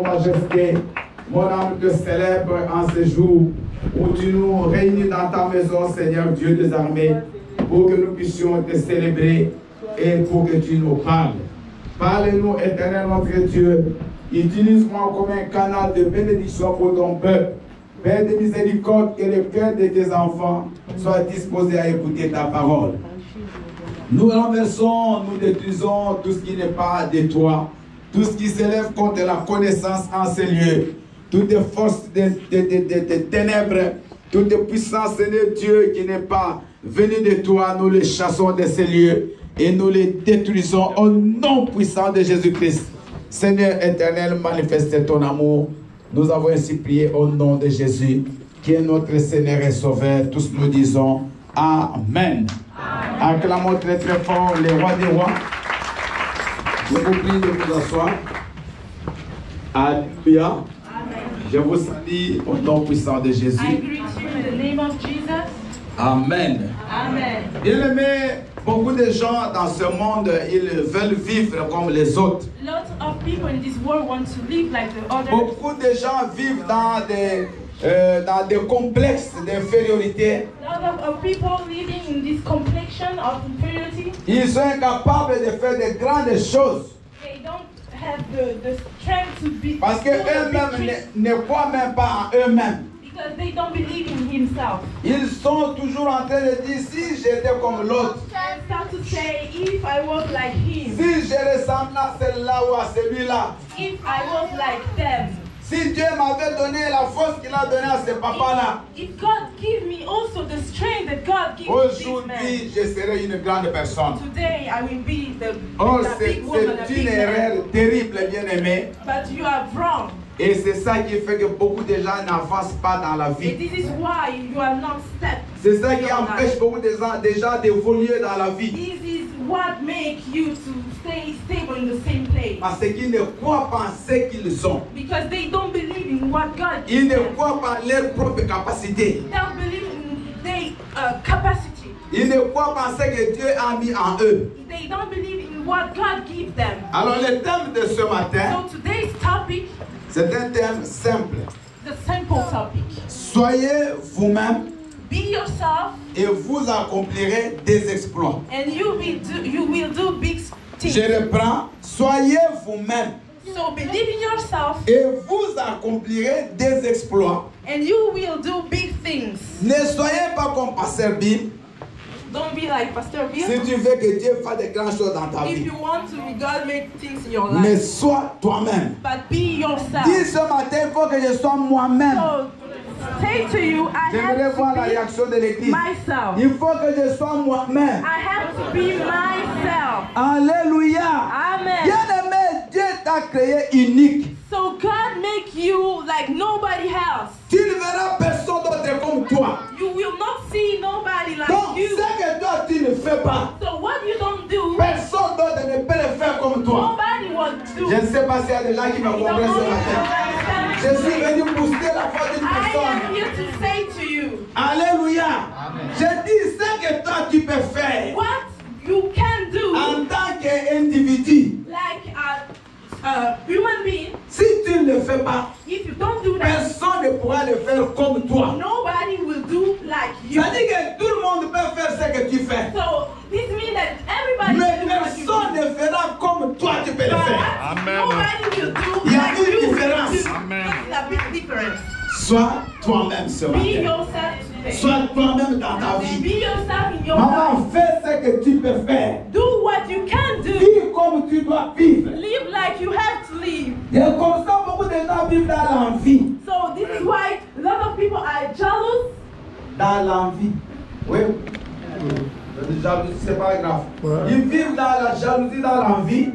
Majesté, mon âme te célèbre en ce jour où tu nous réunis dans ta maison, Seigneur Dieu des armées, pour que nous puissions te célébrer et pour que tu nous parles. Parle-nous, éternel notre Dieu. Utilise-moi comme un canal de bénédiction pour ton peuple. Père de miséricorde, que le cœur de tes enfants soit disposé à écouter ta parole. Nous renversons, nous détruisons tout ce qui n'est pas de toi, tout ce qui s'élève contre la connaissance en ces lieux, toutes les forces des ténèbres, toute puissance, Seigneur Dieu, qui n'est pas venue de toi, nous les chassons de ces lieux et nous les détruisons au nom puissant de Jésus-Christ. Seigneur éternel, manifeste ton amour. Nous avons ainsi prié au nom de Jésus, qui est notre Seigneur et Sauveur. Tous nous disons Amen. Acclamons très très fort les rois des rois. Je vous prie de vous asseoir. Alléluia. Je vous salue au nom puissant de Jésus. Amen. Amen. Bien-aimés, beaucoup de gens dans ce monde, ils veulent vivre comme les autres. Beaucoup de gens vivent dans des complexes d'infériorité. Ils sont incapables de faire de grandes choses. Parce qu'eux-mêmes ne croient même pas en eux-mêmes. Ils sont toujours en train de dire, si j'étais comme l'autre, si je ressemblais à celle-là ou à celui-là, si Dieu m'avait donné la force qu'il a donnée à ce papa-là, aujourd'hui je serai une grande personne. Oh, c'est une erreur terrible, bien-aimé. Et c'est ça qui fait que beaucoup de gens n'avancent pas dans la vie. C'est ça qui empêche beaucoup de gens d'évoluer dans la vie. Parce qu'ils ne croient pas en ce qu'ils sont. Ils ne croient pas en leur propre capacité. Ils ne croient pas en ce que Dieu a mis en eux. Alors le thème de ce matin, c'est un thème simple. Soyez vous-même. Be yourself. Et vous accomplirez des exploits. And you will do big things. Je reprends. Soyez vous-même. So believe in yourself. Et vous accomplirez des exploits. And you will do big things. Ne soyez pas comme Pasteur Bill. Don't be like Pastor Bill. Si tu veux que Dieu fasse de grandes choses dans ta vie. If you want to God make things in your life. Mais sois toi-même. But be yourself. Dis ce matin, il faut que je sois moi-même. So, say to you, j'aimerais voir la réaction de l'église. Myself. Il faut que je sois moi-même. I have to be myself. Alléluia. Amen. Bien-aimé, Dieu t'a créé unique. So God make you like nobody else. Tu ne verras personne d'autre comme toi. You will not see nobody like donc, you. Donc, ce que toi tu ne fais pas, so what you don't do, personne d'autre ne peut le faire comme toi. Nobody will do. Je ne sais pas s'il y a des gens qui me comprennent ce matin. Je suis venu booster la foi d'une personne. I am here to say to you. Alléluia. Amen. Je dis ce que toi tu peux faire. What you can do. En tant qu'individu. Like a human being. Si tu ne le fais pas, if you don't do that, personne ne pourra le faire comme toi. Nobody will do like you. Ça dit que tout le monde peut faire ce que tu fais. So this means that everybody. Mais personne ne fera comme toi tu peux le faire. Amen. Nobody will do. Il y a une différence. Amen. That's a big difference. Sois toi-même ce matin. Be yourself today. Sois toi-même dans ta vie. Be yourself in your Maman, life. fais ce que tu peux faire. Do what you can do. Vis comme tu dois vivre. Live like you have to live. Et comme ça, beaucoup de gens vivent dans l'envie. So this is why a lot of people are jealous. Dans l'envie. Oui. La jalousie, c'est pas grave. Ils vivent dans la jalousie, dans l'envie.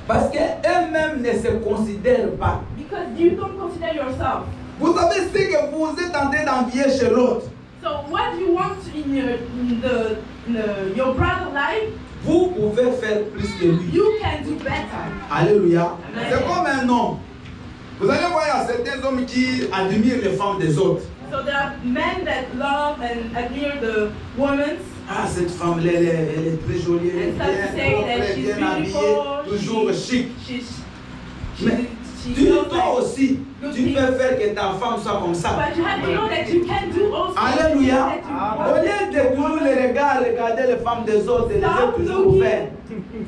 Parce qu'eux-mêmes ne se considèrent pas. Because you don't consider yourself. Vous savez ce que vous êtes en train d'envier chez l'autre. So what you want in your brother's life, vous pouvez faire plus que lui. You can do better. Alléluia. C'est comme un homme. Vous allez voir, il y a certains hommes qui admirent les femmes des autres. So there are men that love and admire the women. Ah, cette femme-là, elle est très jolie, elle est bien habillée, toujours chic. She she Tu feels toi like aussi, good tu things. peux faire que ta femme soit comme ça. But you have to know that you can do also Alléluia. things that you Au want. lieu de toujours regarder les femmes des autres, et les Stop toujours looking. faire.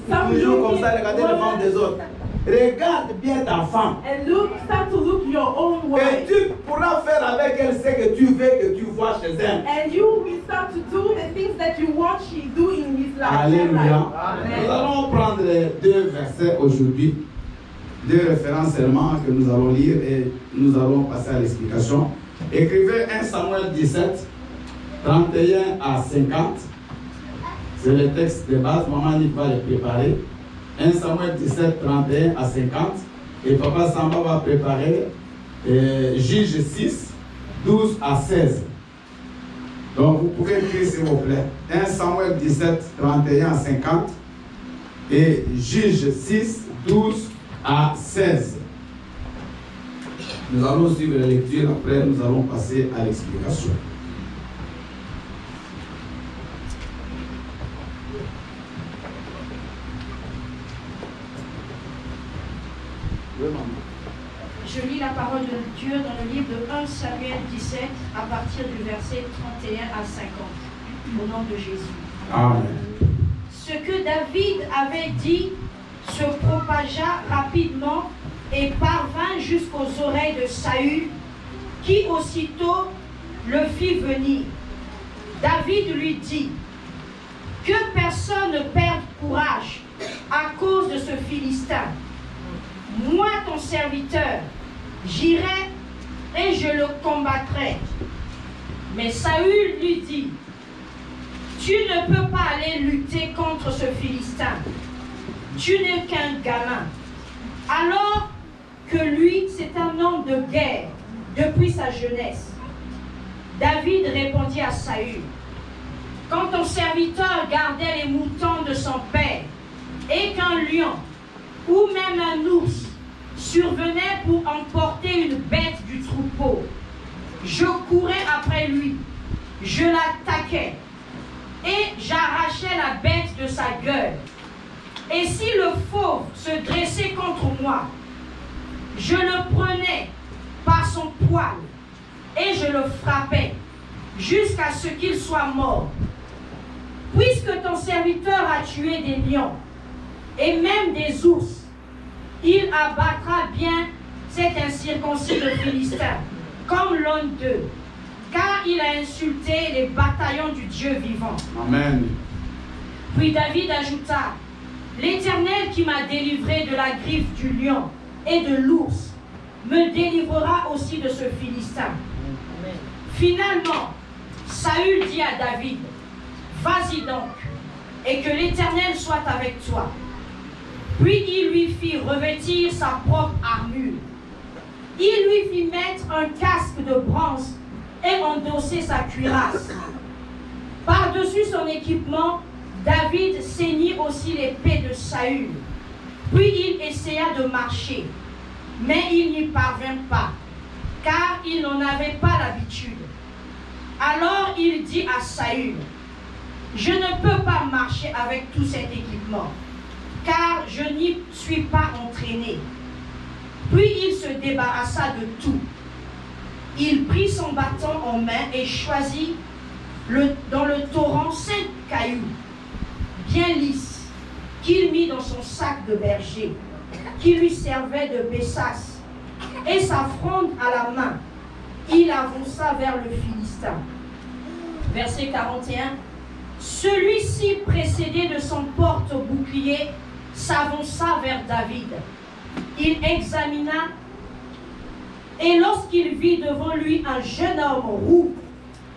Stop Toujours comme looking ça, regarder les femmes woman des autres. Regarde bien ta femme. and start to look your own Et way. tu pourras faire avec elle ce que tu veux que tu vois chez elle. And you will start to do the things that you want she do in his life. Alléluia. Amen. Nous allons prendre deux versets aujourd'hui, deux références seulement que nous allons lire et nous allons passer à l'explication. Écrivez 1 Samuel 17, 31 à 50. C'est le texte de base. Maman Nick va le préparer. 1 Samuel 17, 31 à 50. Et Papa Samba va préparer Juge 6, 12 à 16. Donc vous pouvez écrire s'il vous plaît. 1 Samuel 17, 31 à 50. Et Juge 6, 12 à 16. Nous allons suivre la lecture. Après, nous allons passer à l'explication. Je lis la parole de Dieu dans le livre de 1 Samuel 17 à partir du verset 31 à 50. Au nom de Jésus. Amen. Ce que David avait dit se propagea rapidement et parvint jusqu'aux oreilles de Saül, qui aussitôt le fit venir. David lui dit: que personne ne perde courage à cause de ce Philistin. Moi, ton serviteur, j'irai et je le combattrai. Mais Saül lui dit: tu ne peux pas aller lutter contre ce Philistin. Tu n'es qu'un gamin. Alors que lui, c'est un homme de guerre depuis sa jeunesse. David répondit à Saül: quand ton serviteur gardait les moutons de son père et qu'un lion ou même un ours survenait pour emporter une bête du troupeau, je courais après lui, je l'attaquais et j'arrachais la bête de sa gueule. Et si le fauve se dressait contre moi, je le prenais par son poil et je le frappais jusqu'à ce qu'il soit mort. Puisque ton serviteur a tué des lions et même des ours, il abattra bien cet incirconcis de Philistin, comme l'un d'eux, car il a insulté les bataillons du Dieu vivant. Amen. Puis David ajouta: l'Éternel qui m'a délivré de la griffe du lion et de l'ours me délivrera aussi de ce Philistin. Amen. Finalement, Saül dit à David: vas-y donc, et que l'Éternel soit avec toi. Puis il lui fit revêtir sa propre armure. Il lui fit mettre un casque de bronze et endosser sa cuirasse. Par-dessus son équipement, David ceignit aussi l'épée de Saül. Puis il essaya de marcher, mais il n'y parvint pas, car il n'en avait pas l'habitude. Alors il dit à Saül: je ne peux pas marcher avec tout cet équipement, car je n'y suis pas entraîné. Puis il se débarrassa de tout. Il prit son bâton en main et choisit dans le torrent 5 cailloux, bien lisses, qu'il mit dans son sac de berger, qui lui servait de besace. Et sa fronde à la main, il avança vers le Philistin. Verset 41. Celui-ci, précédé de son porte-bouclier, s'avança vers David. Il examina, et lorsqu'il vit devant lui un jeune homme roux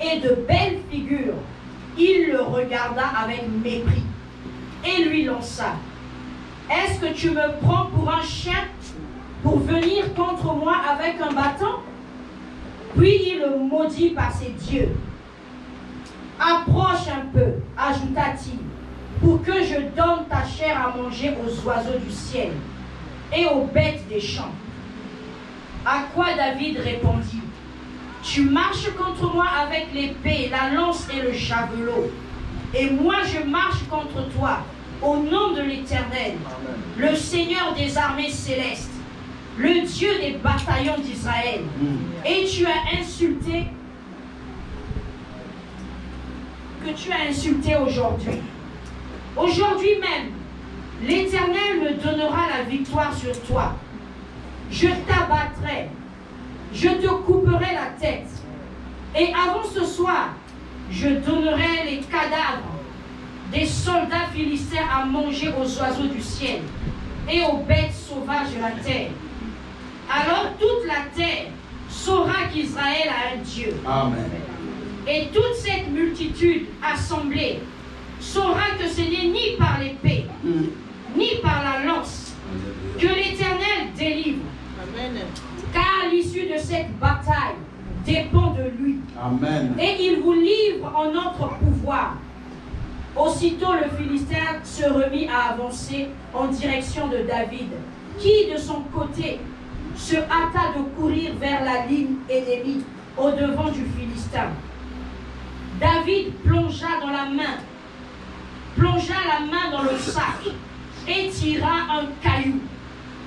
et de belle figure, il le regarda avec mépris et lui lança: est-ce que tu me prends pour un chien pour venir contre moi avec un bâton? Puis il le maudit par ses dieux. Approche un peu, ajouta-t-il, pour que je donne ta chair à manger aux oiseaux du ciel et aux bêtes des champs. À quoi David répondit: tu marches contre moi avec l'épée, la lance et le javelot, et moi je marche contre toi au nom de l'Éternel, le Seigneur des armées célestes, le Dieu des bataillons d'Israël. Et tu as insulté, que tu as insulté aujourd'hui. Aujourd'hui même, l'Éternel me donnera la victoire sur toi. Je t'abattrai, je te couperai la tête. Et avant ce soir, je donnerai les cadavres des soldats philistins à manger aux oiseaux du ciel et aux bêtes sauvages de la terre. Alors toute la terre saura qu'Israël a un Dieu. Amen. Et toute cette multitude assemblée saura que ce n'est ni par l'épée, ni par la lance que l'Éternel délivre. Amen. Car l'issue de cette bataille dépend de lui. Amen. Et il vous livre en notre pouvoir. Aussitôt le Philistin se remit à avancer en direction de David, qui de son côté se hâta de courir vers la ligne ennemie au devant du Philistin. David plongea la main dans le sac et tira un caillou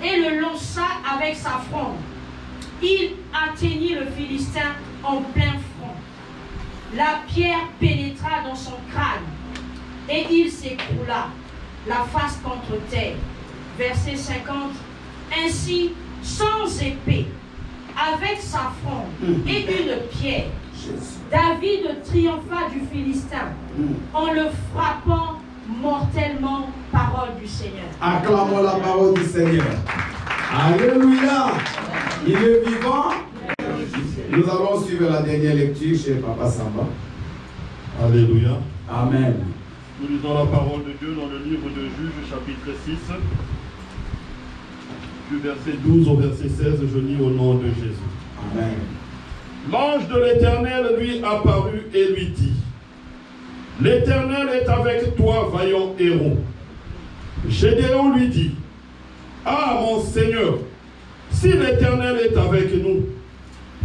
et le lança avec sa fronde. Il atteignit le Philistin en plein front. La pierre pénétra dans son crâne et il s'écroula, la face contre terre. Verset 50. Ainsi, sans épée, avec sa fronde et une pierre, David triompha du Philistin en le frappant mortellement. Parole du Seigneur. Acclamons la parole du Seigneur. Alléluia. Il est vivant. Nous allons suivre la dernière lecture chez Papa Samba. Alléluia. Amen. Nous lisons la parole de Dieu dans le livre de Juges, chapitre 6, du verset 12 au verset 16. Je lis au nom de Jésus. Amen. L'ange de l'Éternel lui apparut et lui dit: L'Éternel est avec toi, vaillant héros. Gédéon lui dit: Ah, mon Seigneur, si l'Éternel est avec nous,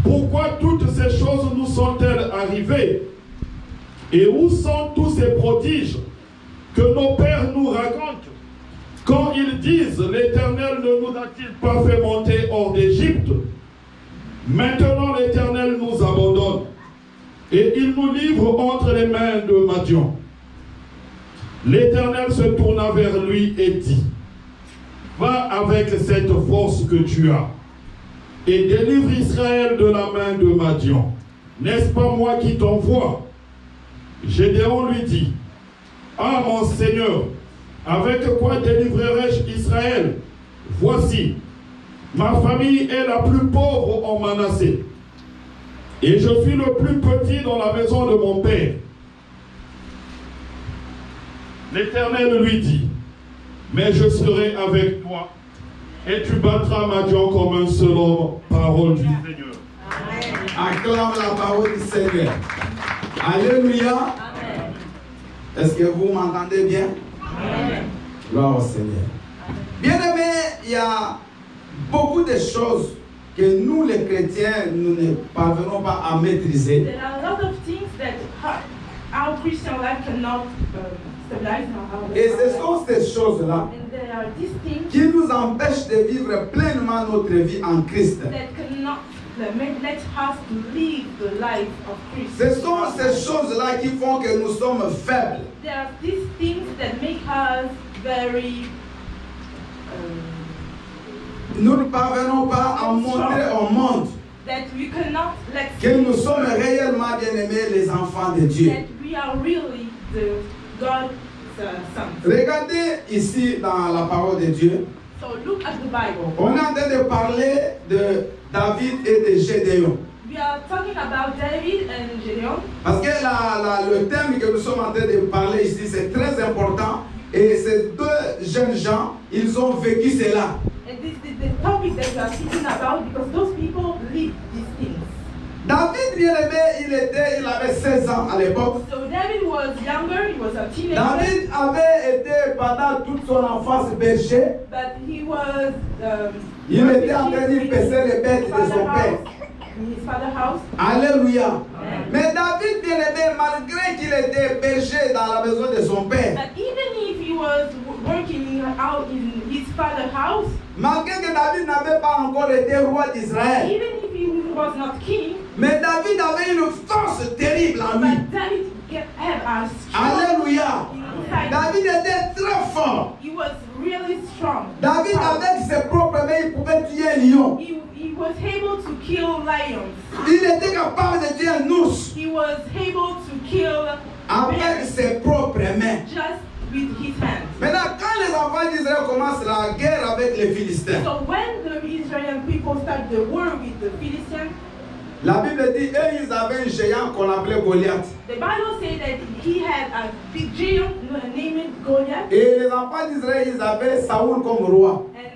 pourquoi toutes ces choses nous sont-elles arrivées? Et où sont tous ces prodiges que nos pères nous racontent? Quand ils disent: L'Éternel ne nous a-t-il pas fait monter hors d'Égypte? Maintenant l'Éternel nous abandonne et il nous livre entre les mains de Madian. L'Éternel se tourna vers lui et dit: Va avec cette force que tu as et délivre Israël de la main de Madian. N'est-ce pas moi qui t'envoie? Gédéon lui dit: Ah, mon Seigneur, avec quoi délivrerai-je Israël? Voici, ma famille est la plus pauvre en Manassé, et je suis le plus petit dans la maison de mon père. L'Éternel lui dit: Mais je serai avec toi, et tu battras Madian comme un seul homme. Parole du Seigneur. Acclame la parole du Seigneur. Alléluia. Amen. Est-ce que vous m'entendez bien? Amen. Gloire au Seigneur. Bien-aimés, il y a beaucoup de choses que nous les chrétiens, nous ne parvenons pas à maîtriser. There are a lot of things that our Christian life cannot stabilize in our life. Et ce sont ces choses-là And there are these things qui nous empêchent de vivre pleinement notre vie en Christ. that cannot let us live the life of Christ. Ce sont ces choses-là qui font que nous sommes faibles. There are these things that make us very Nous ne parvenons pas à montrer au monde that we cannot let que nous sommes réellement bien-aimés les enfants de Dieu. that we are really the God's sons. Regardez ici dans la parole de Dieu. So look at the Bible. On est en train de parler de David et de Gédéon. We are talking about David and Gideon. Parce que le thème que nous sommes en train de parler ici, c'est très important. Et ces deux jeunes gens, ils ont vécu cela. And this is the topic that we are speaking about because those people live these things. David, bien aimé, il avait 16 ans à l'époque. So David was younger, he was a teenager. David avait été pendant toute son enfance berger. But he was Il était en train de paisser les bêtes de son père. in his father's house. Alléluia. Mais David, bien aimé, malgré qu'il était berger dans la maison de son père, But even if he was working out in his father's house, Malgré que David n'avait pas encore été roi d'Israël. Even if he was not king, Mais David avait une force terrible en lui. but David had a strong Alléluia. inside. David était très fort. He was really strong. David, avec ses propres mains, il pouvait tuer un lion. He was able to kill lions. Il était capable de tuer un ours He was able to kill avec bears ses propres mains. just with his hands. Maintenant, quand les enfants d'Israël commencent la guerre avec les Philistins, So when the Israeli people started the war with the Philistines, la Bible dit ils avaient un géant qu'on appelait Goliath. the Bible says that he had a big giant named Goliath, Et les enfants d'Israël, ils avaient Saoul comme roi. and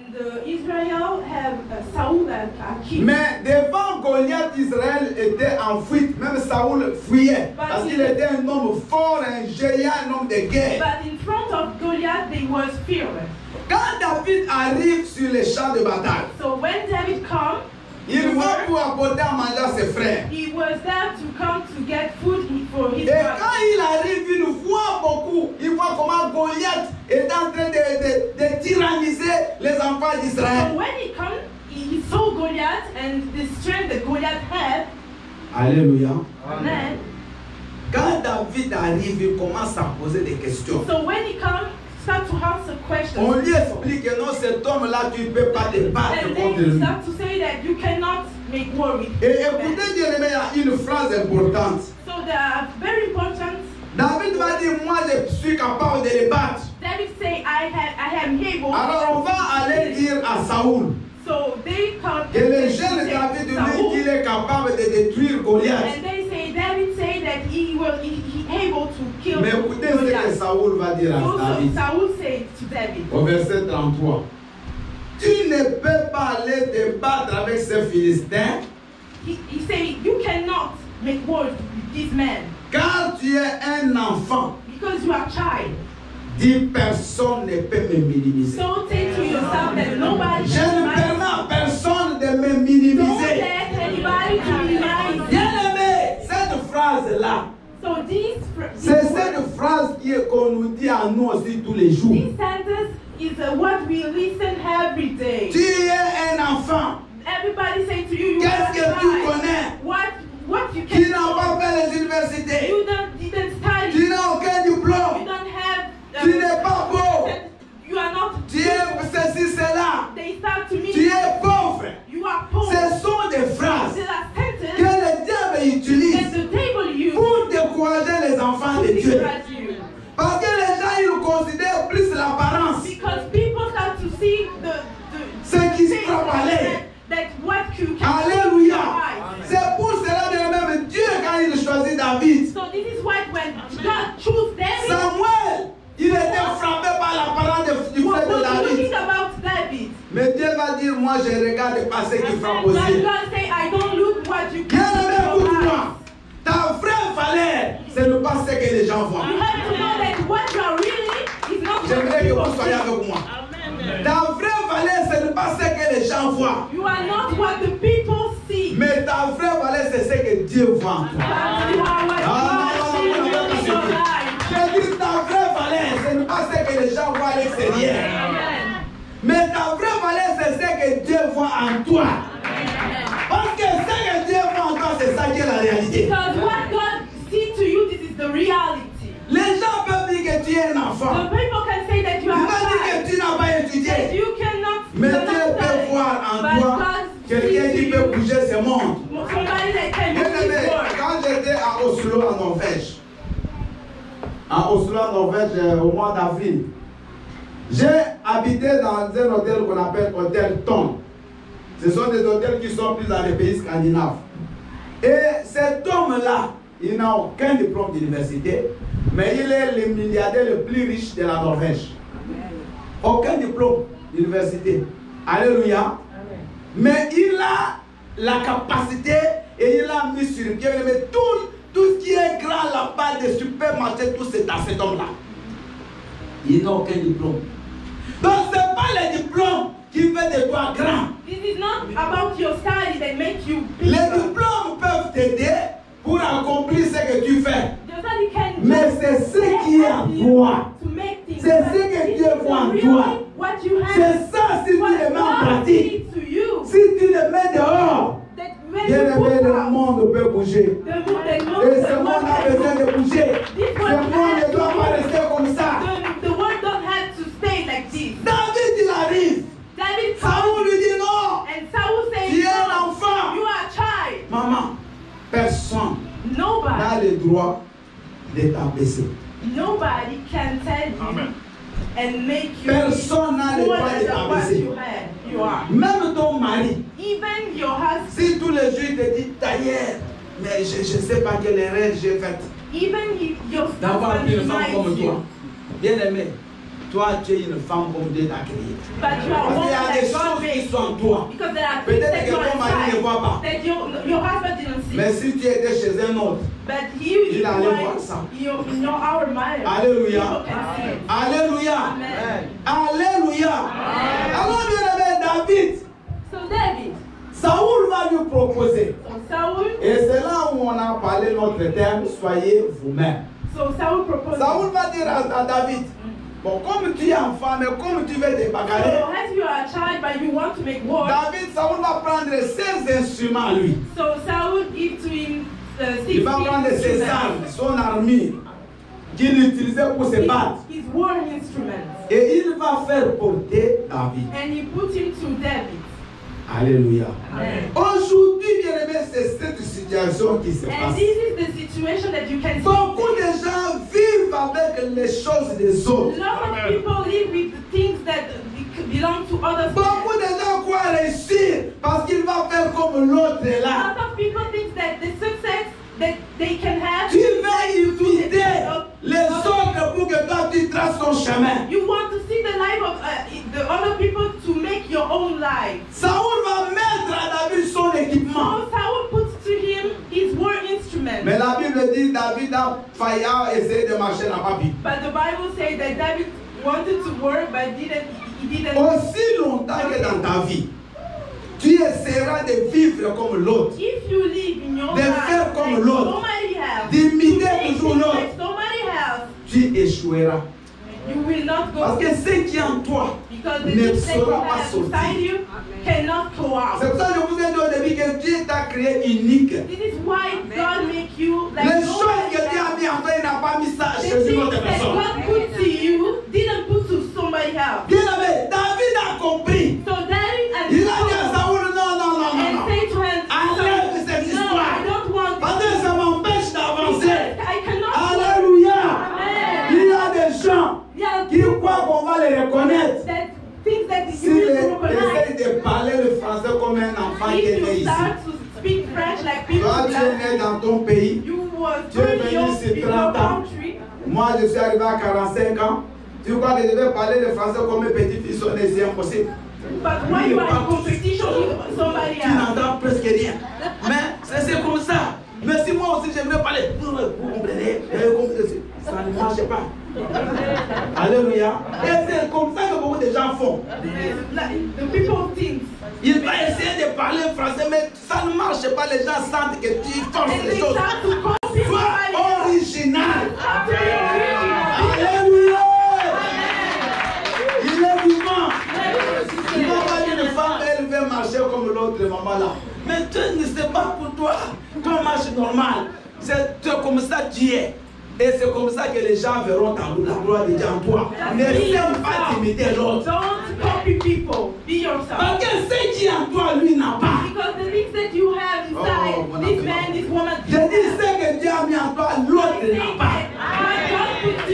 Israel had Saul as a king. Mais devant Goliath, Israël était en fuite. Même Saoul fuyait. Parce qu'il était un homme fort, un géant, un homme de guerre. But in front of Goliath, they was fearless. Quand David arrive sur les champs de bataille, So when David came, il va pour apporter à manger à ses frères. he was there to come to get food for his Et brothers. quand il arrive, il voit beaucoup. Il voit comment Goliath est en train de tyranniser les enfants So d'Israël. when he came, he saw Goliath and the strength that Goliath had. Alléluia. Amen. Quand David arrive, il commence à poser des questions. So when he comes, start to answer questions. On lui explique que non, cet homme-là, tu ne peux pas te battre And contre they lui. start to say that you cannot make war with Et him. écoutez bien, il y a une phrase importante. So they are very important. David va dire, moi je suis capable de les battre. David say, I am able. Alors on va aller dire à Saoul So they come. que le jeune David lui dit qu'il est capable de détruire Goliath. And they say, David say that he able to kill Mais écoutez ce que Goliath. Saoul va dire à Also, David. Saul said to David, Au verset 33. Tu ne peux pas aller te battre avec ces Philistins he say, you cannot make war with this man car tu es un enfant. because you are a child. Dis personne ne peut me minimiser. So say to yourself that nobody Je ne can permets à personne de me Don't minimiser. let anybody to minimize you. Bien-aimé, cette phrase-là, So c'est cette phrase qu'on nous dit à nous aussi tous les jours. this sentence is what we listen every day. Tu es un enfant. Everybody say to you, you Qu'est-ce are que a tu child. connais? What you Tu can n'as pas do. fait les universités. You didn't study. Tu n'as aucun You diplôme. don't have. Tu n'es pas beau. You are not. Tu es ceci, cela. They start to mean. Tu es pauvre. You are poor. Ce sont des phrases These are que sentences le diable that utilise the table use pour décourager les enfants de to Dieu. discourage you. Parce que les gens, ils considèrent plus l'apparence. Because people start to see Ce qui se things frappe à l'œil. that what you can Alléluia. see. C'est pour cela que même Dieu, quand il choisit David, So this is why when God chose David, Samuel, il était frappé par l'apparence du what frère de was David. looking about David. Mais Dieu va dire, moi je regarde pas ce qui And frappe then aux yeux. God say, I don't look what you Bien can aimé, see with your eyes. écoute-moi. Ta vraie valeur, c'est ne pas ce que les gens voient. You have to know that what you are really is not what J'aimerais que people vous soyez see. avec moi. Ta vraie valeur, c'est ne pas ce que les gens voient. You are not what the people see. Mais ta vraie valeur, c'est ce que Dieu voit en toi. But you are what God sees in your life. Je dis ta vraie valeur, ce n'est pas ce que les gens voient à l'extérieur. Amen. Mais ta vraie valeur, c'est ce que Dieu voit en toi. Parce que ce que Dieu voit en toi, c'est ça qui est la réalité. Because what God sees to you, this is the reality. Les gens peuvent dire que tu es un The enfant. people can say that you Ils are peuvent dire a que tu n'as pas that étudié. you cannot Mais you're Dieu not peut studying. voir en But toi God quelqu'un sees qui to peut you bouger ce monde. somebody that can Bien move aimé, this world. quand j'étais à Oslo, en Norvège, au mois d'avril, j'ai habité dans un hôtel qu'on appelle Hôtel Ton. Ce sont des hôtels qui sont plus dans les pays scandinaves. Et cet homme-là, il n'a aucun diplôme d'université, mais il est le milliardaire le plus riche de la Norvège. Aucun diplôme d'université. Alléluia. Mais il a la capacité et il a mis sur pied. Mais tout ce qui est grand là-bas, des supermarchés, tout c'est dans cet homme-là. Il n'a aucun diplôme. Donc ce n'est pas le diplôme qui fait de toi grand. This is not about your study that makes you Les bigger. diplômes peuvent t'aider pour accomplir ce que tu fais. Your study can Mais just c'est ce qui est en help you toi. to make things C'est ce que Dieu voit en toi. What you have, C'est ça si tu what le mets en God pratique. needs to you. Si tu le mets dehors, That when bien you aimé, put le out, monde peut bouger. the moon, Et ce monde a besoin de bouger. Ce monde ne doit pas rester comme ça. the world don't have to stay like this. David, il arrive. David Saoul lui dit non. and Saul says, Tu es un no, enfant. you are a child. Maman, personne Nobody, n'a le droit de t'abaisser. nobody can tell you Amen. and make you Personne n'a le more droit de than what t'abaisser. you are. Même ton mari, Even your husband, si tous les jours il te dit d'ailleurs, mais je ne sais pas quelle erreur j'ai faite even your d'avoir husband une femme comme reminds toi. you, Bien aimé, toi tu es une femme comme Dieu t'a créée. but you are Parce one qu'il y a des that God choses qui made sont en you. toi. Because there are things Peut-être that que you ton mari ne voit pas. are that your husband didn't see. Mais si tu étais chez un autre, But he il is allait why voir ça. you know our mind. Alléluia. People can see it. Alléluia. Amen. Alléluia. Alors bien aimé, David, So David, Saoul va lui proposer. so Saul, Et c'est là où on a parlé notre terme, soyez vous-même. so Saul proposed. Saoul va dire à David, bon, comme tu es enfant, mais comme tu veux te bagarrer, So as you are a child, but you want to make war. David, Saoul va prendre ses instruments à lui. So Saul give to him Il va prendre ses armes, son armure, qu'il utilisait pour se battre. his war instruments, Et il va faire porter David. and he put him to David. Alléluia. Amen. Aujourd'hui, bien aimé, c'est cette situation qui se And passe. this is the situation that you can see. Beaucoup de gens vivent avec les choses des autres. Lots of people live with the things that belong to others. Beaucoup de gens croient réussir parce qu'il va faire comme l'autre est A là. lot of people think that the success that they can have. Tu veux imiter les autres pour que toi tu traces ton chemin. You want to see the life of the other people to make your own life. Saoul va mettre à David son équipement. So Saul puts to him his war instrument. Mais la Bible dit David a failli essayer de marcher n'a pas pu. But the Bible says that David wanted to work but he didn't. Aussi longtemps que dans ta vie, tu essaieras de vivre comme l'autre, If you live in your de faire life comme like l'autre, somebody else, d'imiter to make toujours things l'autre, like somebody else, tu échoueras. you will not go. Parce que ce qui est en toi Because the ne things that you saura pas have inside sortir. you cannot go out. C'est pour ça que je vous ai dit au début que Dieu t'a créé unique. This is why God make you like Les nobody choses que Dieu else. a mis en toi, il n'a pas mis ça The chez une things autre that personne. God put to you didn't put to somebody else. Bien aimé, David a compris. So David and Il a dit à Saoul, non, non, non, non, and non. say to him, Enlève cette no, histoire. I don't want Parce que ça m'empêche d'avancer. I cannot. Alléluia. Amen. Il y a des gens Yeah, qui croient qu'on va les reconnaître. that things that S'il you will recognize. essaie de parler le français comme un enfant qui est If né you ici. start to speak French like people Toi, tu es like né dans ton pays. you were Tu es 30 venu years sur in your 30 ans. country. Moi, je suis arrivé à 45 ans. Tu crois que je vais parler le français comme mes petits-fils sont nés, c'est impossible. But when you are in competition with somebody Tu else, n'entends presque rien. Mais c'est comme ça. Mais si moi aussi j'aimerais parler, vous comprenez, ça ne marche pas. Alléluia. Et c'est comme ça que beaucoup de gens font. the people think. Il va essayer de parler français, mais ça ne marche pas. Les gens sentent que tu forces And les they choses. start to copy Sois somebody else. original. After the original. Alléluia. Il est vivant. Il va pas dire une femme, elle veut marcher comme l'autre maman là. Mais tu ne sais pas pour toi. Toi marche normal. C'est comme ça que tu es. Et c'est comme ça que les gens verront la gloire de Dieu en toi. N'essaie pas d'imiter l'autre. Don't copy people. Be yourself. Parce que ce qui est en toi, lui n'a pas. Because the things that you have inside, Oh, this man, this woman, Je dis ce que Dieu a mis en toi, l'autre n'a pas.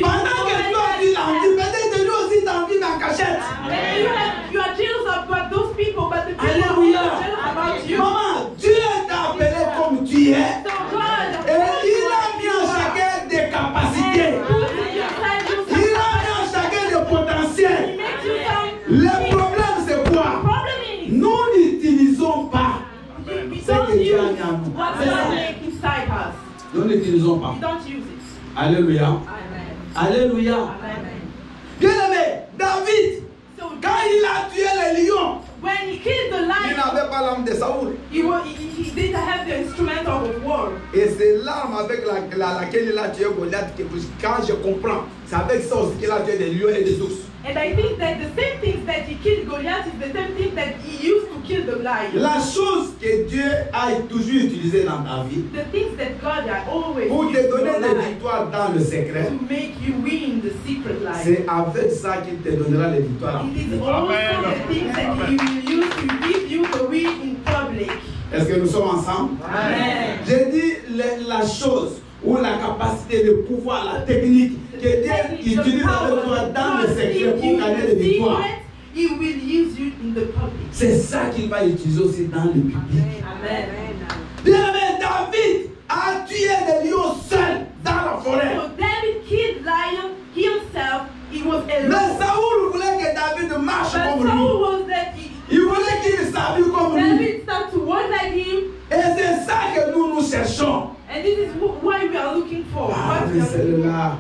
Pendant que toi tu l'envies, peut-être que lui aussi t'envie mais en cachette. You are jealous about those people, but the people Alléluia. are jealous about you. Maman, Dieu t'a appelé comme tu es. So God, Et il a mis en chacun des capacités. Il a mis en chacun des potentiels. Le problème c'est quoi? Nous n'utilisons pas ce que Dieu a mis en nous. C'est ça. Nous n'utilisons pas. Alléluia. Alléluia. Bien aimé, David, quand il a tué les lions, when he killed the Il lion, n'avait pas l'arme de Saoul. he didn't have the instrument of war. Et c'est l'arme avec laquelle il a tué Goliath que quand je comprends, c'est avec ça aussi qu'il a tué des lions et des ours. And I think that the same things that he killed Goliath is the same thing that he used to kill the lion. La chose que Dieu a toujours utilisée dans ta vie The things that God has always pour used te in donner your des life victoires dans le secret, to make you win the secret life. c'est avec ça qu'il te donnera les victoires. It is also the things that he will use to give you the win in public. Est-ce que nous sommes ensemble? Amen. J'ai dit la chose ou la capacité, le pouvoir, la technique que Dieu utilise avec toi dans le secret pour gagner des victoires. He will use you in the public. C'est ça qu'il va utiliser aussi dans le public. Amen. Bien-aimé, David a tué des lions seul dans la forêt. So David killed lion himself. He was alone. Mais Saoul voulait que David marche But comme lui. Saul was that Il voulait qu'il s'habille comme lui. David started to walk like him. Et c'est ça que nous cherchons. And this is why we are looking for. Ah, What we mais are looking for. celle-là,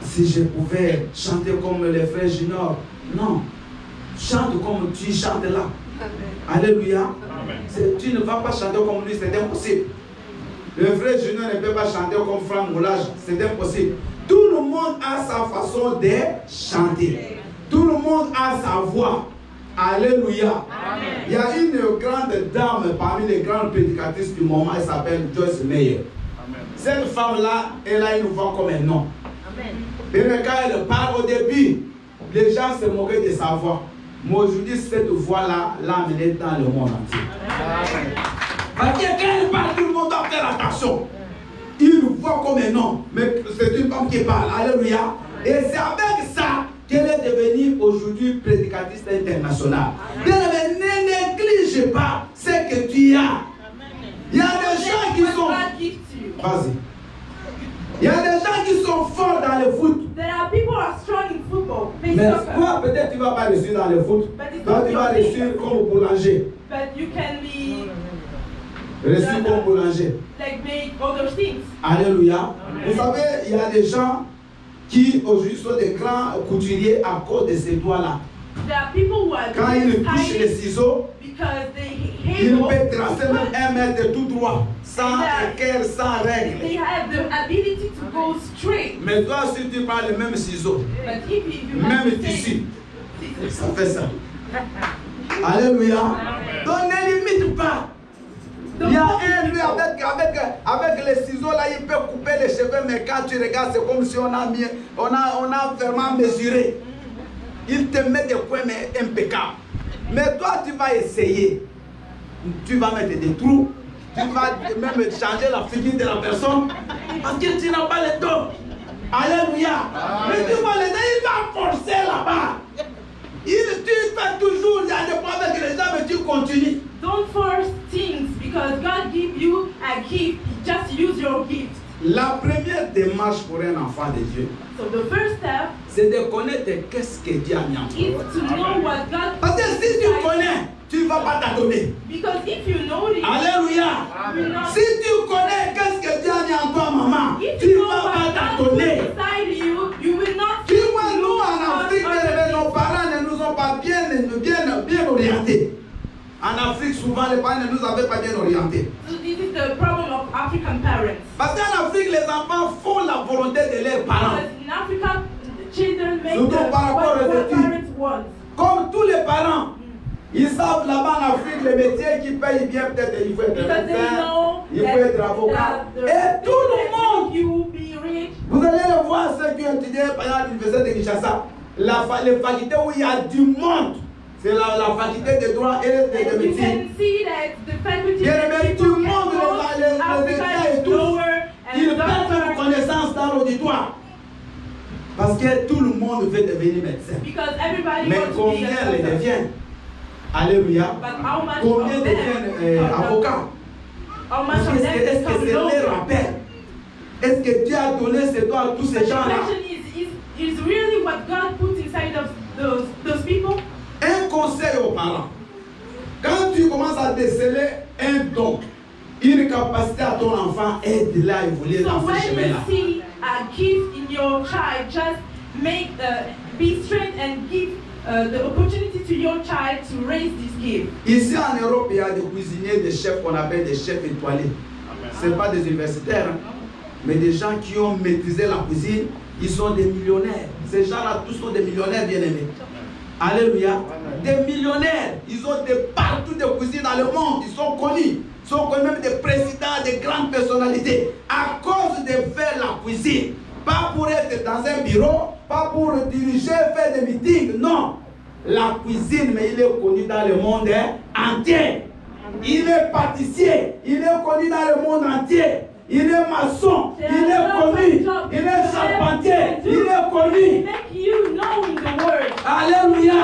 si je pouvais chanter comme les frères Junior, non. Chante comme tu chantes là. Alléluia. Tu ne vas pas chanter comme lui, c'est impossible. Le frère Junior ne peut pas chanter comme Franck Moulage, c'est impossible. Tout le monde a sa façon de chanter. Tout le monde a sa voix. Alléluia. Amen. Il y a une grande dame parmi les grandes prédicatrices du moment, elle s'appelle Joyce Meyer. Cette femme-là, elle a une voix comme un nom. Mais quand elle parle au début, les gens se moquaient de sa voix. Mais aujourd'hui, cette voix-là l'a amenée dans le monde entier. Parce que quand elle parle, tout le monde doit faire attention. Une voix comme un homme, mais c'est une femme qui parle. Alléluia. Et c'est avec ça qu'elle est devenue aujourd'hui prédicatrice internationale. Bien, ne néglige pas ce que tu as. Il y a des gens qui sont... Vas-y. Il y a des gens qui sont forts dans le foot. There are people who are strong in football. Play Mais soccer. toi, peut-être tu ne vas pas réussir dans le foot. Toi, tu vas réussir comme boulanger. But you can be Réussir comme boulanger. like make other things. Alléluia. Vous savez, il y a des gens qui aujourd'hui sont des grands couturiers à cause de ces doigts-là. There are people who are Quand ils touchent les ciseaux, because they ils able, peuvent tracer même 1 mètre tout droit, sans équerre, sans they règle. have the ability to go straight. Mais toi, si tu prends le même ciseau, But if you have même the tissu, same- ça fait ça. Alléluia. Donc ne limite pas. Il y a un lui avec les ciseaux là, il peut couper les cheveux, mais quand tu regardes, c'est comme si on a vraiment mesuré. Il te met des points mais impeccables. Mais toi, tu vas essayer. Tu vas mettre des trous. Tu vas même changer la figure de la personne. Parce que tu n'as pas le don. Alléluia. Mais tu vois, il va forcer là-bas. Tu fais toujours, il y a des problèmes avec les gens, mais tu continues. Don't force things because God give you a gift. Just use your gift. La première démarche pour un enfant de Dieu, So the first step c'est de connaître qu'est-ce que Dieu a mis en is toi. to know what God. Parce que si tu connais, tu ne vas pas t'adonner. Because if you know it, Alléluia. you will not. Si tu connais qu'est-ce que Dieu a mis en toi, maman, If tu you ne know vas pas what God put t'adonner. inside you, you will not. Tu vois, nous en Afrique, nos parents ne nous ont pas bien orientés. En Afrique, souvent, les parents ne nous avaient pas bien orientés. So this is the problem of African parents. Parce qu'en Afrique, les enfants font la volonté de leurs parents. Because in Africa, the children make Surtout par rapport aux what études. parents want. Comme tous les parents, ils savent là-bas en Afrique les métiers qui payent bien, peut-être il faut être Because they médecin, know il faut être avocat. Et tout le monde, you be rich. vous allez le voir, ceux qui ont étudié par exemple à l'université de Kinshasa, les facultés où il y a du monde, c'est la faculté de droit et de And you médecine. can see that the faculty Bien that aimé, tout people le monde, can les go, Africa étudiants et is tous, lower ils and perdent leur doctor. connaissance dans l'auditoire. Parce que tout le monde veut devenir médecin. Because everybody Mais wants to be combien a les doctor. deviennent? Alléluia. But how much Combien of deviennent them are avocats? How much of them Est-ce que become c'est leur lawyers? appel? Est-ce que Dieu a donné ce don à tous ces The gens-là? question is really what God put inside of those people? Un conseil aux parents. Quand tu commences à déceler un don, une capacité à ton enfant, aide-la à évoluer So dans ce when chemin-là. you see a gift in your child, just be straight and give the opportunity to your child to raise this gift. Ici en Europe, il y a des cuisiniers, des chefs qu'on appelle des chefs étoilés. Ce n'est pas des universitaires, hein, mais des gens qui ont maîtrisé la cuisine. Ils sont des millionnaires. Ces gens-là, tous sont des millionnaires bien-aimés. Alléluia. Des millionnaires. Ils ont des partout de cuisine dans le monde. Ils sont connus. Ils sont quand même des présidents, des grandes personnalités. À cause de faire la cuisine. Pas pour être dans un bureau, pas pour diriger, faire des meetings. Non. La cuisine, mais il est connu dans le monde entier. Il est pâtissier. Il est connu dans le monde entier. Il est maçon, il est connu, il est charpentier, il est connu. Alléluia.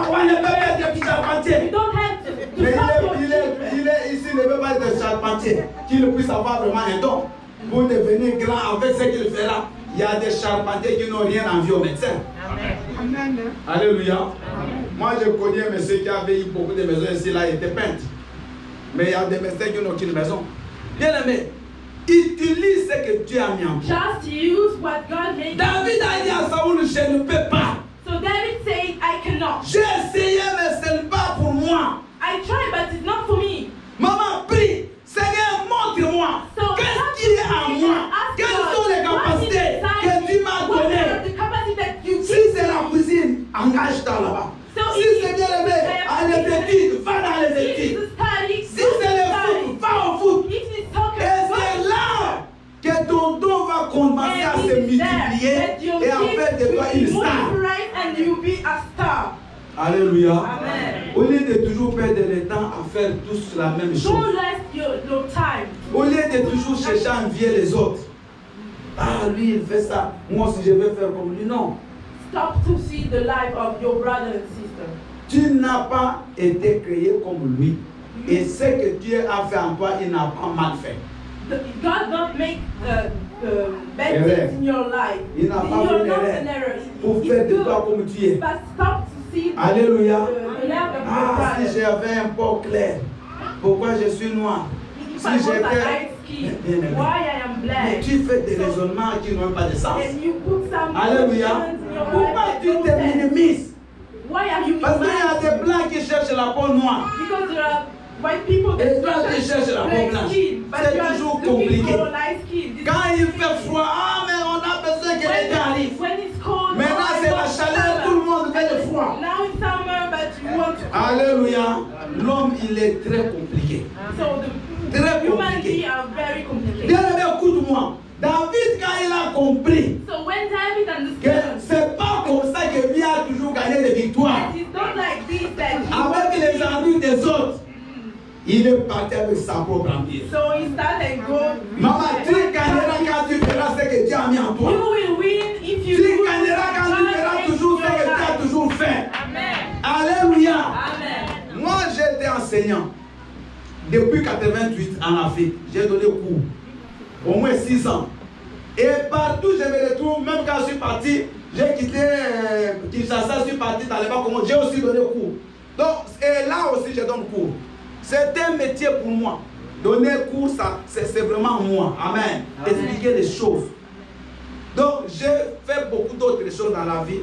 On ne peut pas être charpentier. Mais il est ici, il ne peut pas être charpentier. Qu'il puisse avoir vraiment un don pour devenir grand avec ce qu'il fera. Il y a des charpentiers qui n'ont rien envie aux médecins. Amen. Alléluia. Moi, je connais un monsieur qui avait eu beaucoup de maisons ici, là, il était peintre. Mais il y a des médecins qui n'ont aucune maison. Bien aimé, utilise ce que Dieu a mis en toi. Just use what God made. David a dit à Saoul, je ne peux pas. So David said, I cannot. J'ai essayé, mais ce n'est pas pour moi. I tried, but it's not for me. Maman, prie. Seigneur, montre-moi. So Qu'est-ce qui est en moi? Quelles sont les capacités que tu m'as données? Si c'est la cuisine, engage-toi là-bas. Si c'est bien aimé, à les études, va dans les études. Si c'est le foot, va au foot. Et c'est là que ton don va commencer à se multiplier et à faire de toi une star. Alléluia. Amen. Au lieu de toujours perdre le temps à faire tous la même chose. Don't waste your time. Au lieu de toujours chercher à envier les autres. Ah, lui il fait ça. Moi aussi je vais faire comme lui. Non. Stop to see the life of your brother and sister. Tu n'as pas été créé comme lui. Et ce que Dieu a fait en toi, il n'a pas mal fait. God don't make bad things in your life. Il n'a pas fait d'erreur pour faire de toi comme tu es. But stop to see Alléluia. the love of your Ah, brother. si j'avais un pot clair, pourquoi je suis noir? If Si I was j'étais... a light skin, why I am Mais black? tu fais des raisonnements qui n'ont pas de sens. And you put some Alléluia. emotions in your Pourquoi life tu that te don't sense. minimises? Why are you Parce qu'il y a minimizing? des blancs qui cherchent la peau noire. Because there are white people Et that toi, tu cherches la peau black blanche. skin, but C'est you are toujours looking compliqué. for light skin. This Quand is il complicated. fait froid, ah mais on a besoin que l'été arrive. When it's cold, Maintenant oh, I c'est la want chaleur, summer. tout le monde veut le froid. Now it's summer, but you want to. Alléluia. L'homme il est très compliqué. So the Très human compliqué. beings are very complicated. Bien aimé, écoute-moi. David, quand il a compris So when David que understood c'est pas comme ça que lui a toujours gagné des victoires, that it's not like this that he avec les was ennuis des autres, il est parti avec sa propre empire. so he started going. Maman, tu gagneras quand tu feras ce que Dieu a mis en toi. You will win if you Tu do gagneras quand tu what feras God toujours ce makes que in your tu as life. toujours fait. Amen. Alléluia. Amen. Moi, j'étais enseignant. Depuis 88 en Afrique, j'ai donné cours. Au moins 6 ans. Et partout, je me retrouve, même quand je suis parti, j'ai quitté Kinshasa, je suis parti dans les bas communs, j'ai aussi donné cours. Donc, et là aussi, je donne cours. C'est un métier pour moi. Donner cours, c'est vraiment moi. Amen. Expliquer les choses. Donc, j'ai fait beaucoup d'autres choses dans la vie.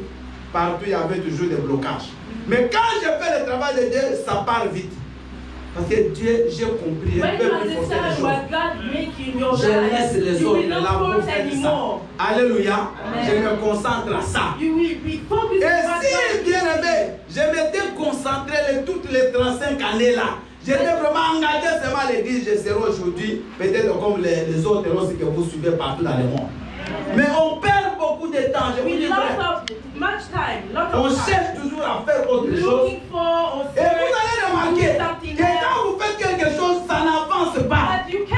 Partout, il y avait toujours des blocages. Mais quand je fais le travail de Dieu, ça part vite. Parce que Dieu, j'ai compris, When un peu you plus forcer les understand choses. what God make in your Je life, laisse les you autres will là not pour force faire ça. anymore. Alléluia. Amen. Je me concentre à ça. You will be focused Et on what si, God bien is aimé, je m'étais concentré toutes les 35 années là. J'étais vraiment engagé seulement à l'église. Je serai aujourd'hui, peut-être comme les autres aussi que vous suivez partout dans le monde. Mais on perd beaucoup de temps. Je vous with dis lots vrai. of much time, lot On of time. cherche toujours à faire autre chose. Looking for or Et vous allez remarquer something que quand else. vous faites quelque chose, ça n'avance pas. But you can.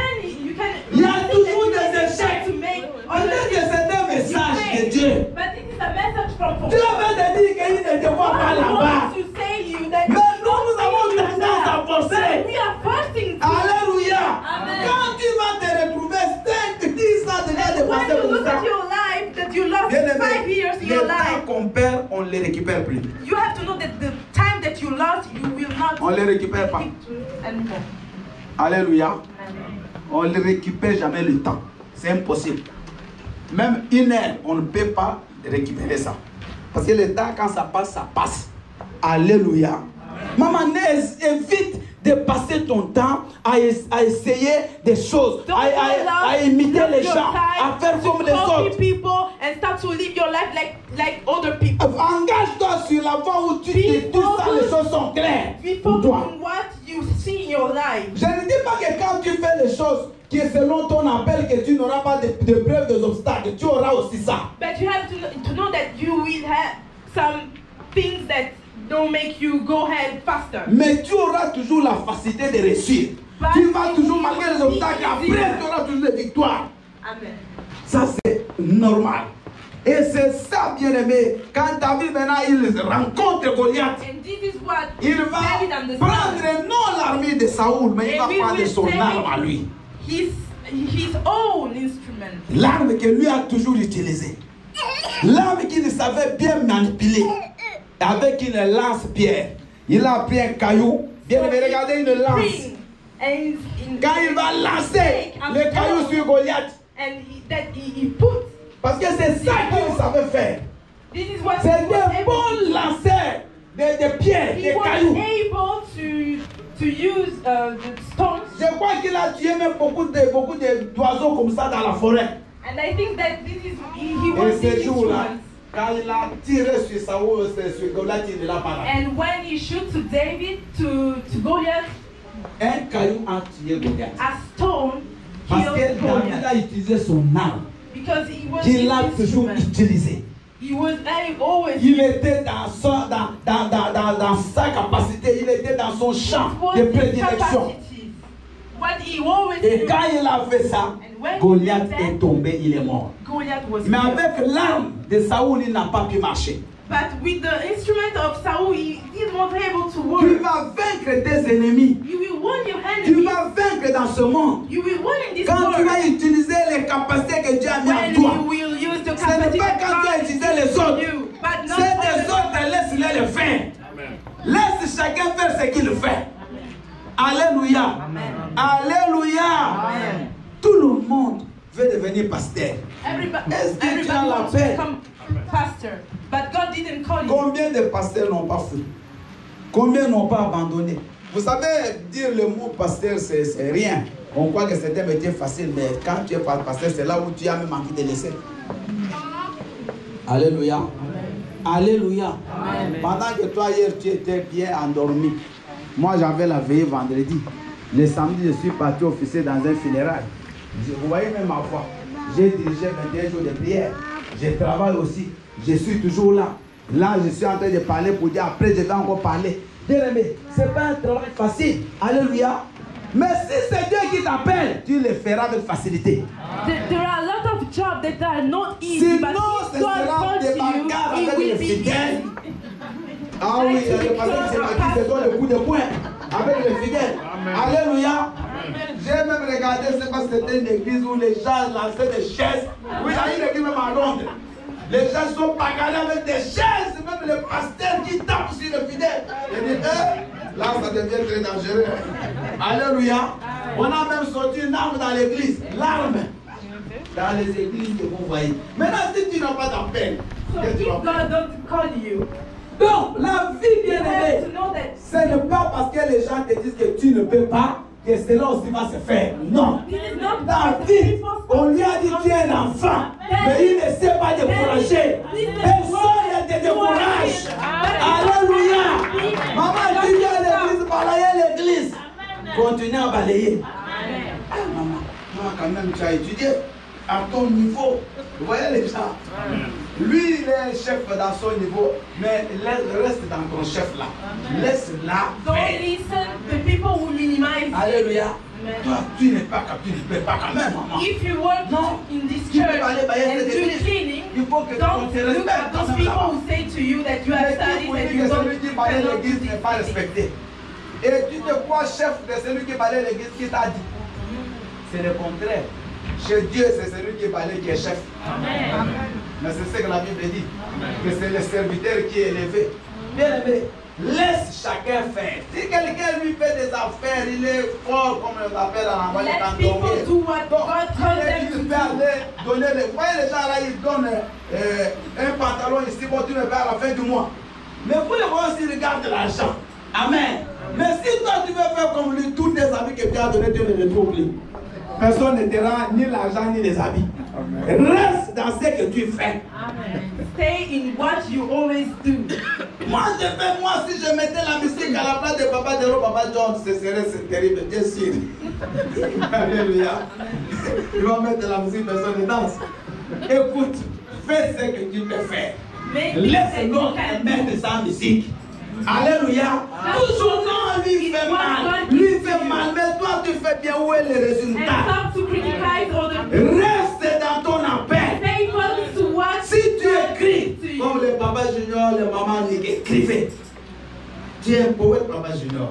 Il y a toujours des échecs. to make. Peut-être que c'est un message de Dieu. But this is a message from Dieu veut te dire qu'il ne te voit pas là-bas. to say you that Mais nous avons tendance à forcer. we are fasting. Alléluia. Amen. Quand tu vas te retrouver 5, 10 ans déjà When dépassé you comme look ça, at your life, that you lost bien 5 years aimé, in your le life, temps qu'on perd, on ne les récupère plus. you have to know that the time that you lost, you will not On ne les récupère pas. take it anymore. Alléluia. Amen. On ne récupère jamais le temps. C'est impossible. Même une heure, on ne peut pas récupérer ça. Parce que le temps, quand ça passe, ça passe. Alléluia. Maman, évite de passer ton temps à essayer des choses, à imiter les gens, à faire comme les autres. People and start to live your life like other people. Engage-toi sur la voie où tu te dis ça, les choses sont claires pour toi. What you see in your life. Je ne dis pas que quand tu fais les choses qui est selon ton appel, que tu n'auras pas de preuves, des obstacles, tu auras aussi ça. But you have to know that you will have some things that don't make you go ahead faster. Mais tu auras toujours la facilité de réussir. Tu vas toujours, malgré les obstacles, après tu auras toujours des victoires. Amen. Ça c'est normal. Et c'est ça, bien aimé. Quand David maintenant il rencontre Goliath, And this is what il va David understands. prendre non l'armée de Saoul, mais il va prendre son arme à lui. His own instrument. L'arme que lui a toujours utilisée. L'arme qu'il savait bien manipuler. Avec une lance-pierre. Il a pris un caillou. Bien aimé, regardez une lance. Quand il va lancer le caillou sur Goliath. And he put. Parce que c'est ça qu'il savait faire. C'est un bon lanceur de pierres, de cailloux. He was able to use the stones. Je crois qu'il a tué même beaucoup d'oiseaux comme ça dans la forêt. And I think that he Et was ce jour-là, quand il a tiré sur Saoul, sur Goliath, il l'a pas. And when he shot to David, to Goliath, un caillou a tué Goliath. a stone Parce que killed David Goliath. a utilisé son arme. Because he was Qu'il a his toujours instrument. utilisé. He was always. Il était dans sa capacité, il était dans son champ de prédilection. What he always Et did. quand il a fait ça, Goliath est tombé, il est mort. Goliath was Mais killed. avec l'arme de Saoul, il n'a pas pu marcher. But with the instrument of Saul, he was able to Tu work. vas vaincre tes ennemis. You will win your Tu enemies. vas vaincre dans ce monde. You will win in this Quand tu world. vas utiliser les capacités que Dieu a mis en When toi. you will use the Ce n'est capacity pas that quand tu as God utilisé les autres. you, but not C'est all des the- autres, laisse-les le faire. Laisse chacun faire ce qu'il fait. Alléluia. Alléluia. Tout le monde veut devenir pasteur. Est-ce que tu as Everybody la wants to paix? become pastor, but God didn't call you. Combien de pasteurs n'ont pas fui? Combien n'ont pas abandonné? Vous savez, dire le mot pasteur, c'est rien. On croit que c'est un métier facile, mais quand tu es pasteur, c'est là où tu as même envie de laisser. Alléluia. Alléluia. Pendant que toi, hier, tu étais bien endormi. Moi, j'avais la veillée vendredi. Le samedi, je suis parti officier dans un funérail. Vous voyez même ma foi. J'ai dirigé 21 jours de prière. Je travaille aussi. Je suis toujours là. Là, je suis en train de parler pour dire après, je vais encore parler. Bien-aimé, ce n'est pas un travail facile. Alléluia. Mais si c'est Dieu qui t'appelle, tu le feras avec facilité. There are a lot of jobs that are not easy, but Sinon, if ce God sera calls des bagarres you, it avec will les be fidèles. easy. Ah oui, il y a des personnes qui se donnent le coup de poing avec les fidèles. Alléluia. J'ai même regardé, je ne sais pas si c'était une église où les gens lançaient des chaises. Oui, il y a une église même à Londres. Les gens sont bagarrés avec des chaises, même les pasteurs qui tapent sur les fidèles. Je dis, là, ça devient très dangereux. Alléluia. On a même sorti une arme dans l'église. L'arme. Dans les églises que vous voyez. Maintenant, si tu n'as pas d'appel, So qu'est-ce que tu if vas faire? God don't call you, Donc, la vie bien you have aimée, to know that ce n'est pas parce que les gens te disent que tu ne peux pas que cela aussi va se faire. Non. this is not David, on lui a dit tu es un enfant, mais il ne s'est pas découragé. Personne ne te décourage. Alléluia. Maman, tu viens à l'église, balayer l'église. Continue à balayer. Maman, toi quand même tu as étudié à ton niveau. Vous voyez les gens. Lui, il est chef dans son niveau, mais reste dans ton chef là. Laisse-la don't faire. listen to people who minimize you. Alléluia. Amen. Toi, tu n'es pas capable, tu ne peux pas quand même, maman. If you work Non. in this Tu peux church pas aller bailler and cette do église. cleaning, Il faut que don't tu te look respectes at quand those même people là-bas. who say to you that you have studied Pour and dire you que don't celui qui balaye cannot l'église do n'est pas this. respecté. Et tu te crois chef de celui qui balaye l'église qui t'a dit. C'est le contraire. Chez Dieu, c'est celui qui balaye qui est chef. Amen. Mais c'est ce que la Bible dit. Que c'est le serviteur qui est élevé. Bien aimé, laisse chacun faire. Si quelqu'un lui fait des affaires, il est fort, comme on l'appelle en anglais, Let quand people on do what donc, God calls them il to peut do. aller donner les. Vous voyez les gens là, ils donnent un pantalon ici, fortune vers la fin du mois. Mais vous le voyez aussi, regarde l'argent. Amen. Mais si toi tu veux faire comme lui, tous tes habits que tu as donnés, tu ne les trouves plus. Personne ne te rend ni l'argent ni les habits. Reste dans ce que tu fais. Stay in what you always do. Moi, si je mettais la musique à la place de Papa Dero, Papa John, ce serait terrible, bien sûr. Alléluia. Tu vas mettre la musique, personne ne danse. Écoute, fais ce que tu peux faire. Laisse l'autre mettre sa musique. Alléluia. Toujours non, lui fait mal. Lui fait mal, mais toi tu fais bien. Où est le résultat? Reste dans ton appel. Si tu écris, comme les papas juniors, les mamans écrivaient. Tu es un poète, papa junior.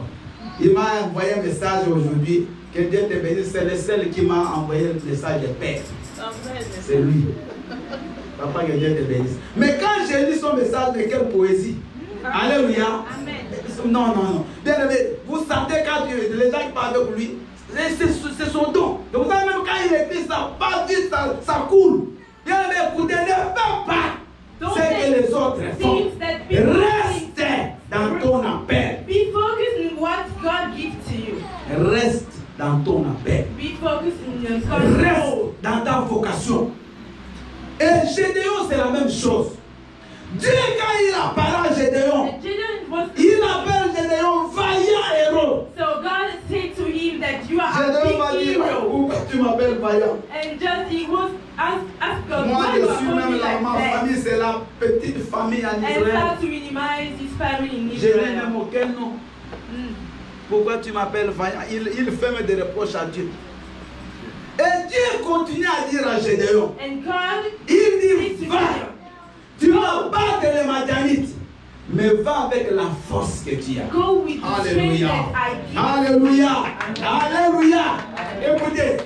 Il m'a envoyé un message aujourd'hui. Que Dieu te bénisse. C'est le seul qui m'a envoyé le message de paix. C'est lui. Papa, que Dieu te bénisse. Mais quand j'ai lu son message, de quelle poésie. Alléluia. Non, non, non. Bien aimé, vous sentez quand les gens qui parlent avec lui, c'est son don. Donc, vous savez, même quand il écrit, ça part vite, ça coule. Bien aimé, écoutez, ne fais pas ce que les autres font. Reste dans ton appel. Be focused on what God gives to you. Reste dans ton appel. Be focused in your call. Reste dans ta vocation. Et Gédéon, c'est la même chose. Dieu, quand il a parlé à Gédéon, il appelle Gédéon vaillant héros. So God said to him that you are Gédéon a m'a big dit, hero. pourquoi tu m'appelles vaillant? And just he was asked God, Moi, why je you are suis calling même me là, like ma that? famille, c'est la petite famille en And Israël. start to minimize his family in Je n'ai Israel. même aucun nom. Pourquoi tu m'appelles vaillant? Il fait même des reproches à Dieu. Et Dieu continue à dire à Gédéon, And God il dit, va, tu vas battre les Madianites, mais va avec la force que tu as. go with the strength Alléluia. that I give. Alléluia. Alléluia. Écoutez,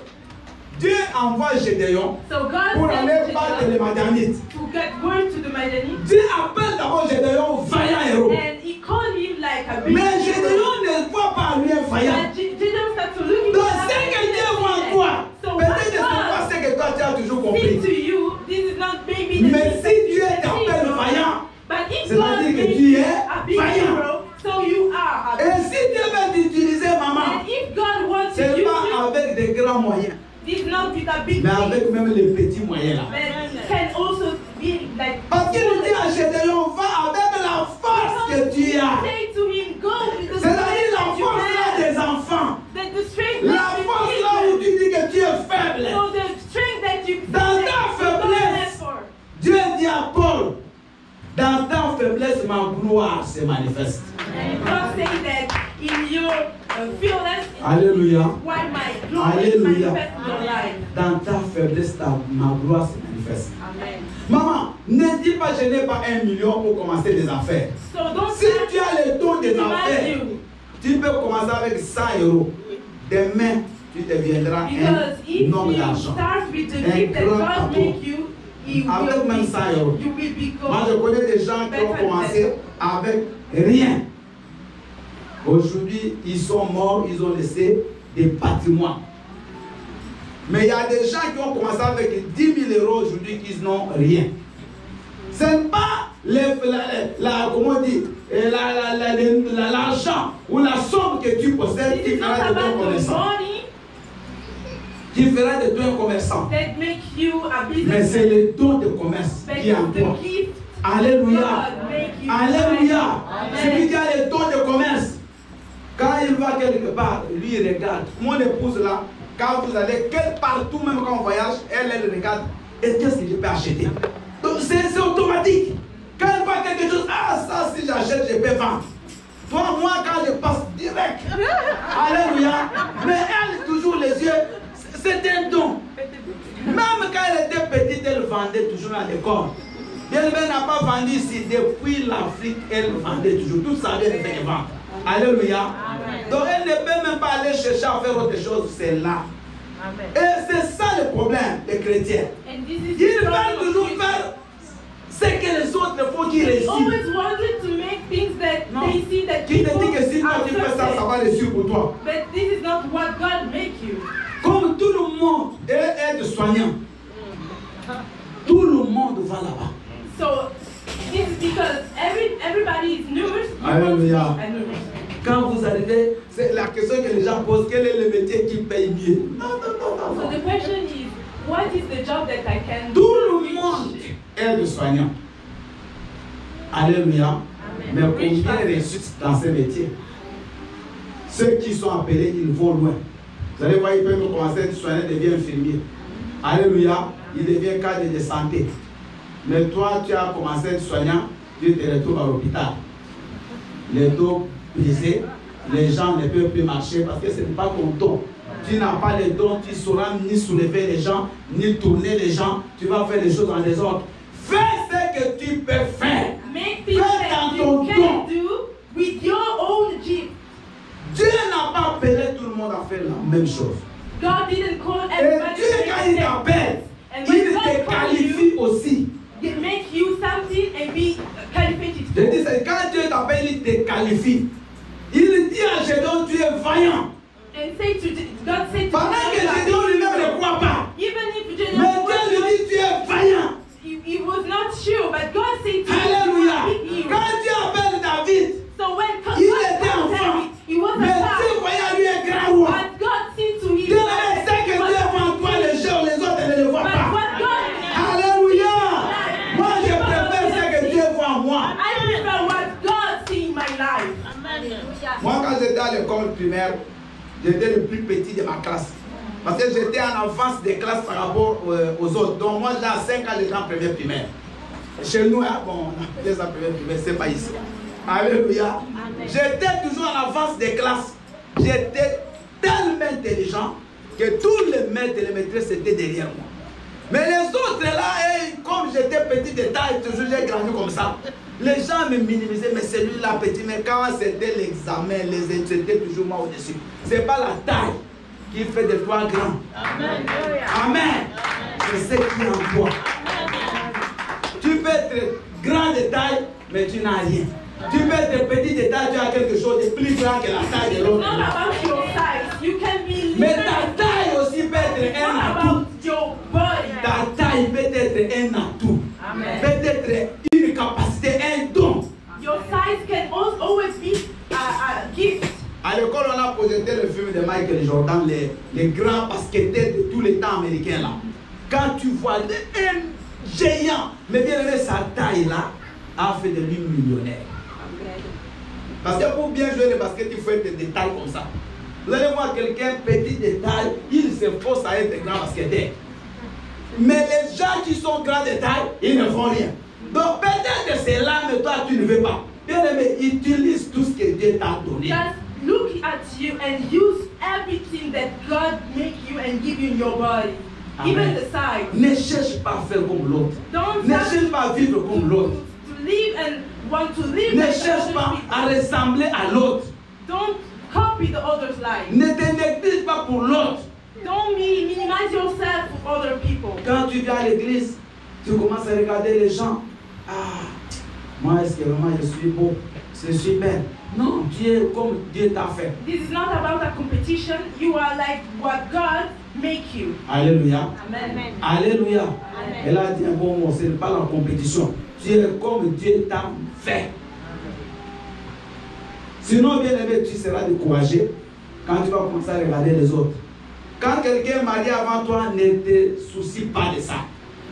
Dieu envoie Gédéon So God pour sent aller battre les Gideon Madianites. to get word to the Midianites. Dieu appelle d'abord Gédéon vaillant héros. And he called him like a big Mais hero. Gédéon ne voit pas lui un vaillant. And Gideon started to look Donc at ce que Dieu voit en toi, peut-être que ce n'est pas ce que toi tu as toujours to compris. you, this is not maybe the Mais thing si that Dieu you t'appelle see, vaillant, but if c'est-à-dire God que makes tu you es a big vaillant. hero, so you are a Et big si Dieu veut t'utiliser, maman, And if God wants to c'est use pas you, avec des grands moyens, this is not with a big mais thing, avec même les petits moyens là. but it can also be like. Parce qu'il dit à Gédéon, va avec la force que tu as. Say to him, go with the C'est-à-dire la strength that you force là have. des enfants. That the strength La that you force give là où them. tu dis que tu es faible. So the strength that you Dans that ta you don't faiblesse. effort. Dieu dit à Paul, dans ta faiblesse, ma gloire se manifeste. And God says that in your fearless, Alléluia. why my glory Alléluia. manifest in your life. Dans ta faiblesse, ma gloire se manifeste. Amen. Maman, ne dis pas je n'ai pas 1 million pour commencer des affaires. So don't Si tu as le don des affaires, you. tu peux commencer avec 100 euros. Demain, tu deviendras Because if un homme you d'argent. start with the Un gift that grand God patron. make you, He Avec will même be, 100 euros. you will become. Moi, je connais des gens qui ont commencé avec rien. Aujourd'hui, ils sont morts, ils ont laissé des patrimoines. Mais il y a des gens qui ont commencé avec 10 000 euros aujourd'hui qui n'ont rien. Ce n'est pas comment on dit, l'argent ou la somme que tu possèdes qui It is fera not de toi un about the commerçant. money Qui fera de toi un commerçant. that makes you a Mais c'est businessman, le don de commerce but qui est en it's toi. the gift Alléluia. God make you. Alléluia. Celui Amen. qui a les dons de commerce, quand il va quelque part, lui il regarde. Mon épouse là, quand vous allez partout, même quand on voyage, elle regarde. Et qu'est-ce que je peux acheter? Donc c'est automatique. Quand elle voit quelque chose, ah ça si j'achète, je peux vendre. Toi, moi quand je passe direct. Alléluia. Mais elle, toujours les yeux, c'est un don. Même quand elle était petite, elle vendait toujours à l'école. Elle n'a pas vendu ici. Depuis l'Afrique, elle vendait toujours. Tout ça vient de faire vendre. Alléluia. Amen. Donc elle ne peut même pas aller chercher à faire autre chose. C'est là. Amen. Et c'est ça le problème des chrétiens. Ils veulent toujours faire ce que les autres font qu'ils réussissent. Always wanted to make things that Non. they see that Qui te people dit que si toi are tu fais ça, ça va réussir pour toi. But this is not what God make you. Comme tout le monde est soignant. Tout le monde va là-bas. So this is Alléluia. Amen. Quand vous arrivez, c'est la question que les gens posent, quel est le métier qui paye mieux? Non, non, non, So non. the question is, what is the job that I can Tout do? le monde est aide-soignant. Alléluia. Mais combien réussissent dans ce métier? Ceux qui sont appelés, ils vont loin. Vous allez voir, ils peuvent commencer à être soignants, devenir infirmier. Alléluia. Il devient cadre de santé. Mais toi, tu as commencé à être soignant, tu te retrouves à l'hôpital. Les dos brisés, les gens ne peuvent plus marcher parce que ce n'est pas ton don. Tu n'as pas les dons, tu ne sauras ni soulever les gens, ni tourner les gens. Tu vas faire les choses en désordre. Fais ce que tu peux faire. Make things Fais that dans you ton can don. do with your own gift. Dieu n'a pas appelé tout le monde à faire la même chose. God didn't call Et everybody Dieu, to quand il make t'appelle, And il when God te calls qualifie you, aussi. He make you something and be qualified. Je dis, c'est quand Dieu t'appelle, il te qualifie. Il dit à Gédéon, tu es vaillant. And say to God, say to Pendant que Gédéon lui-même ne croit pas. even if Mais Gideon Dieu lui dit, tu es vaillant. he was not sure, but God said to Alléluia. him, Quand Dieu appelle David, so when God il était called enfant. David, he was Mais a Dieu child, voyait lui un grand roi. but God said to him, Dieu sait que Dieu est en toi, les gens, les autres ne le voient but pas. what God, Alléluia. Moi, je préfère ce que Dieu voit en moi. I prefer what God see in my life. Moi, quand j'étais à l'école primaire, j'étais le plus petit de ma classe. Parce que j'étais en avance des classes par rapport aux autres. Donc, moi, j'ai à 5 ans, j'étais en première primaire. Chez nous, hein, bon, on appelait ça première primaire, c'est pas ici. Alléluia. J'étais toujours en avance des classes. J'étais tellement intelligent que tous les maîtres et les maîtresses étaient derrière moi. Mais les autres là, comme j'étais petit de taille, toujours j'ai grandi comme ça. Les gens me minimisaient, mais celui-là petit, mais quand c'était l'examen, les études, c'était toujours moi au-dessus. C'est pas la taille qui fait de toi grand. Amen. Amen. C'est ce qui est en toi. Tu peux être grand de taille, mais tu n'as rien. Tu peux être petit de taille, tu as quelque chose de plus grand que la taille de It's l'autre. not about your size. You can be Mais little. ta taille aussi peut être It's un not atout. about your body. Ta taille peut être un atout. Amen. Peut-être une capacité, un don. Your size can always be a gift. À l'école, on a projeté le film de Michael Jordan, les grands basketteurs de tous les temps américains là. Quand tu vois un géant, mais bien aimé, sa taille là, a fait de lui millionnaire. Parce que pour bien jouer le basket, il faut être de taille comme ça. Vous allez voir quelqu'un petit de taille, il se force à être grand basketteur. Mais les gens qui sont grands de taille, ils ne font rien. Donc peut-être que c'est là, mais toi tu ne veux pas. Bien aimé, utilise tout ce que Dieu t'a donné. Just look at you and use everything that God make you and give you in your body. Amen. Even the size. Ne cherche pas à faire comme l'autre. Don't Ne just cherche pas à vivre comme l'autre. to live and want to live Ne like cherche the pas other à people. ressembler à l'autre. Don't copy the other's life. Ne te néglige pas pour l'autre. Don't minimize yourself for other people. Quand tu viens à l'église, tu commences à regarder les gens. Ah, moi, est-ce que vraiment je suis beau? Je suis belle. Non, tu es comme Dieu t'a fait. This is not about a competition. You are like what God make you. Alléluia. Amen. Alléluia. Amen. Elle a dit un bon mot, ce n'est pas la compétition. Tu es comme Dieu t'a fait. Sinon, bien aimé, tu seras découragé quand tu vas commencer à regarder les autres. Quand quelqu'un est marié avant toi, ne te soucie pas de ça.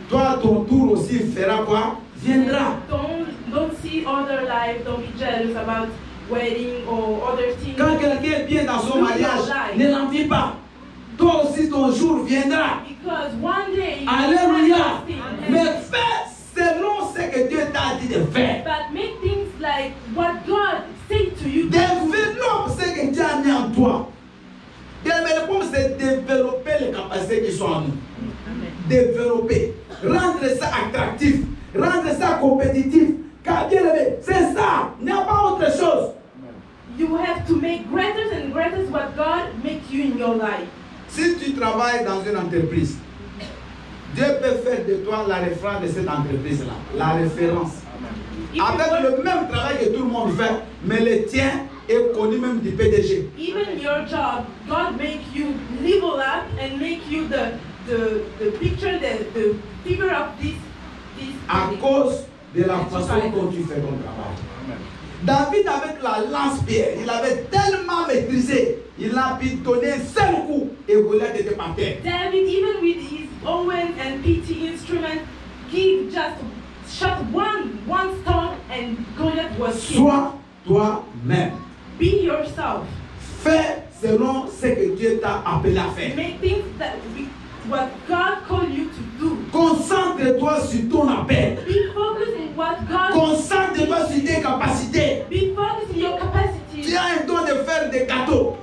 Toi, ton tour aussi fera quoi? Viendra. Don't see other life. Don't be jealous about wedding or other things. Quand quelqu'un est bien dans son mariage, ne l'envie pas. Toi aussi, ton jour viendra. Because one day you Alléluia. will find things. Mais fais selon ce que Dieu t'a dit de faire. But make things like what God said to you. Développe ce que Dieu a mis en toi. Mais le problème, c'est développer les capacités qui sont en nous. Développer. Rendre ça attractif. Rendre ça compétitif. Car bien aimé, c'est ça. Il n'y a pas autre chose. You have to make greater and greater what God makes you in your life. Si tu travailles dans une entreprise, Dieu peut faire de toi la référence de cette entreprise-là. La référence. Avec le même travail que tout le monde fait, mais le tien est connu même du PDG. Even your job, God make you level up and make you the picture, the figure of this À cause de la façon dont tu fais ton travail. David avec la lance-pierre, il avait tellement maîtrisé, il a pu donner un seul coup et Goliath était par terre. David, even with his Owen and PT instrument, he just shot one stone and Goliath was killed. Sois toi-même. Be yourself. Fais selon ce que Dieu t'a appelé à faire. Make things what God called you to do. Concentre-toi sur ton appel. Be focused in what God. Concentre-toi sur tes capacités. Be focused in your capacity. Tu as un don de faire des gâteaux.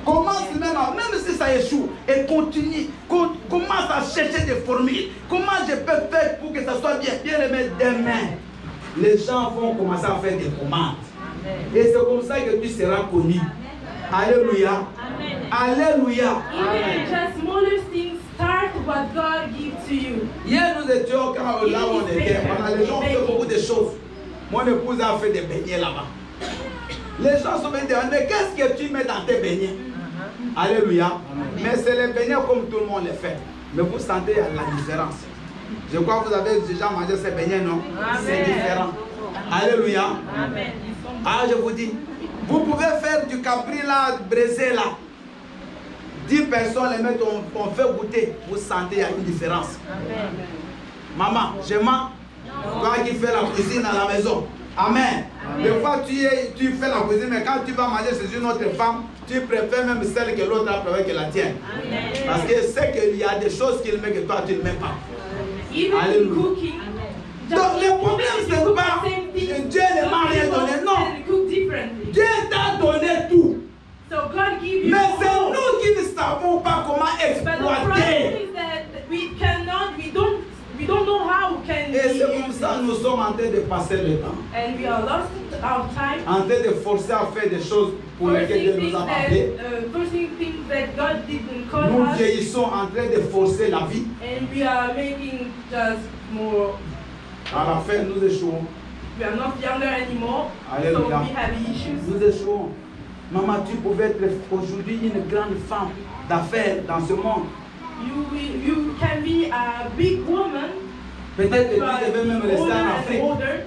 Commence même si ça échoue, et continue. Commence à chercher des formules. Comment je peux faire pour que ça soit bien? Bien aimé, demain, les gens vont commencer à faire des commandes. Et c'est comme ça que tu seras connu. Alléluia. Alléluia. Even just smallest things, start what God gives to you. Hier, nous étions quand là où on était. Les gens ont fait beaucoup de choses. Mon épouse a fait des beignets là-bas. Les gens sont venus dire, mais qu'est-ce que tu mets dans tes beignets? Alléluia. Mais c'est les beignets comme tout le monde les fait. Mais vous sentez la différence. Je crois que vous avez déjà mangé ces beignets, non? C'est différent. Alléluia. Amen. Ah, je vous dis, vous pouvez faire du capri là, braisé là. 10 personnes les mettent, on fait goûter. Vous sentez, il y a une différence. Amen. Maman, je mens. Toi qui fais la cuisine à la maison. Amen. Des fois, tu fais la cuisine, mais quand tu vas manger chez une autre femme, tu préfères même celle que l'autre a préféré que la tienne. Amen. Parce que c'est qu'il y a des choses qu'il met que toi, tu ne mets pas. Even in cooking. Donc, le problème, c'est pas que Dieu ne m'a rien donné. Non. Dieu t'a donné tout. So God give you Mais c'est all. nous qui ne savons pas comment But the problem exploiter. is that we don't know how can Et c'est we comme ça que nous sommes en train de passer le temps. and we are lost our time. En train de forcer à faire des choses pour lesquelles Dieu nous a appelés. Forcing things that God didn't call Nous us, vieillissons en train de forcer la vie. and we are making just more. À la fin, nous échouons. We are not younger anymore, so Alléluia. we have issues. Nous échouons. Maman, tu pouvais être aujourd'hui une grande femme d'affaires dans ce monde. You can be a big woman. Peut-être que tu but devais même rester older en and Afrique. older.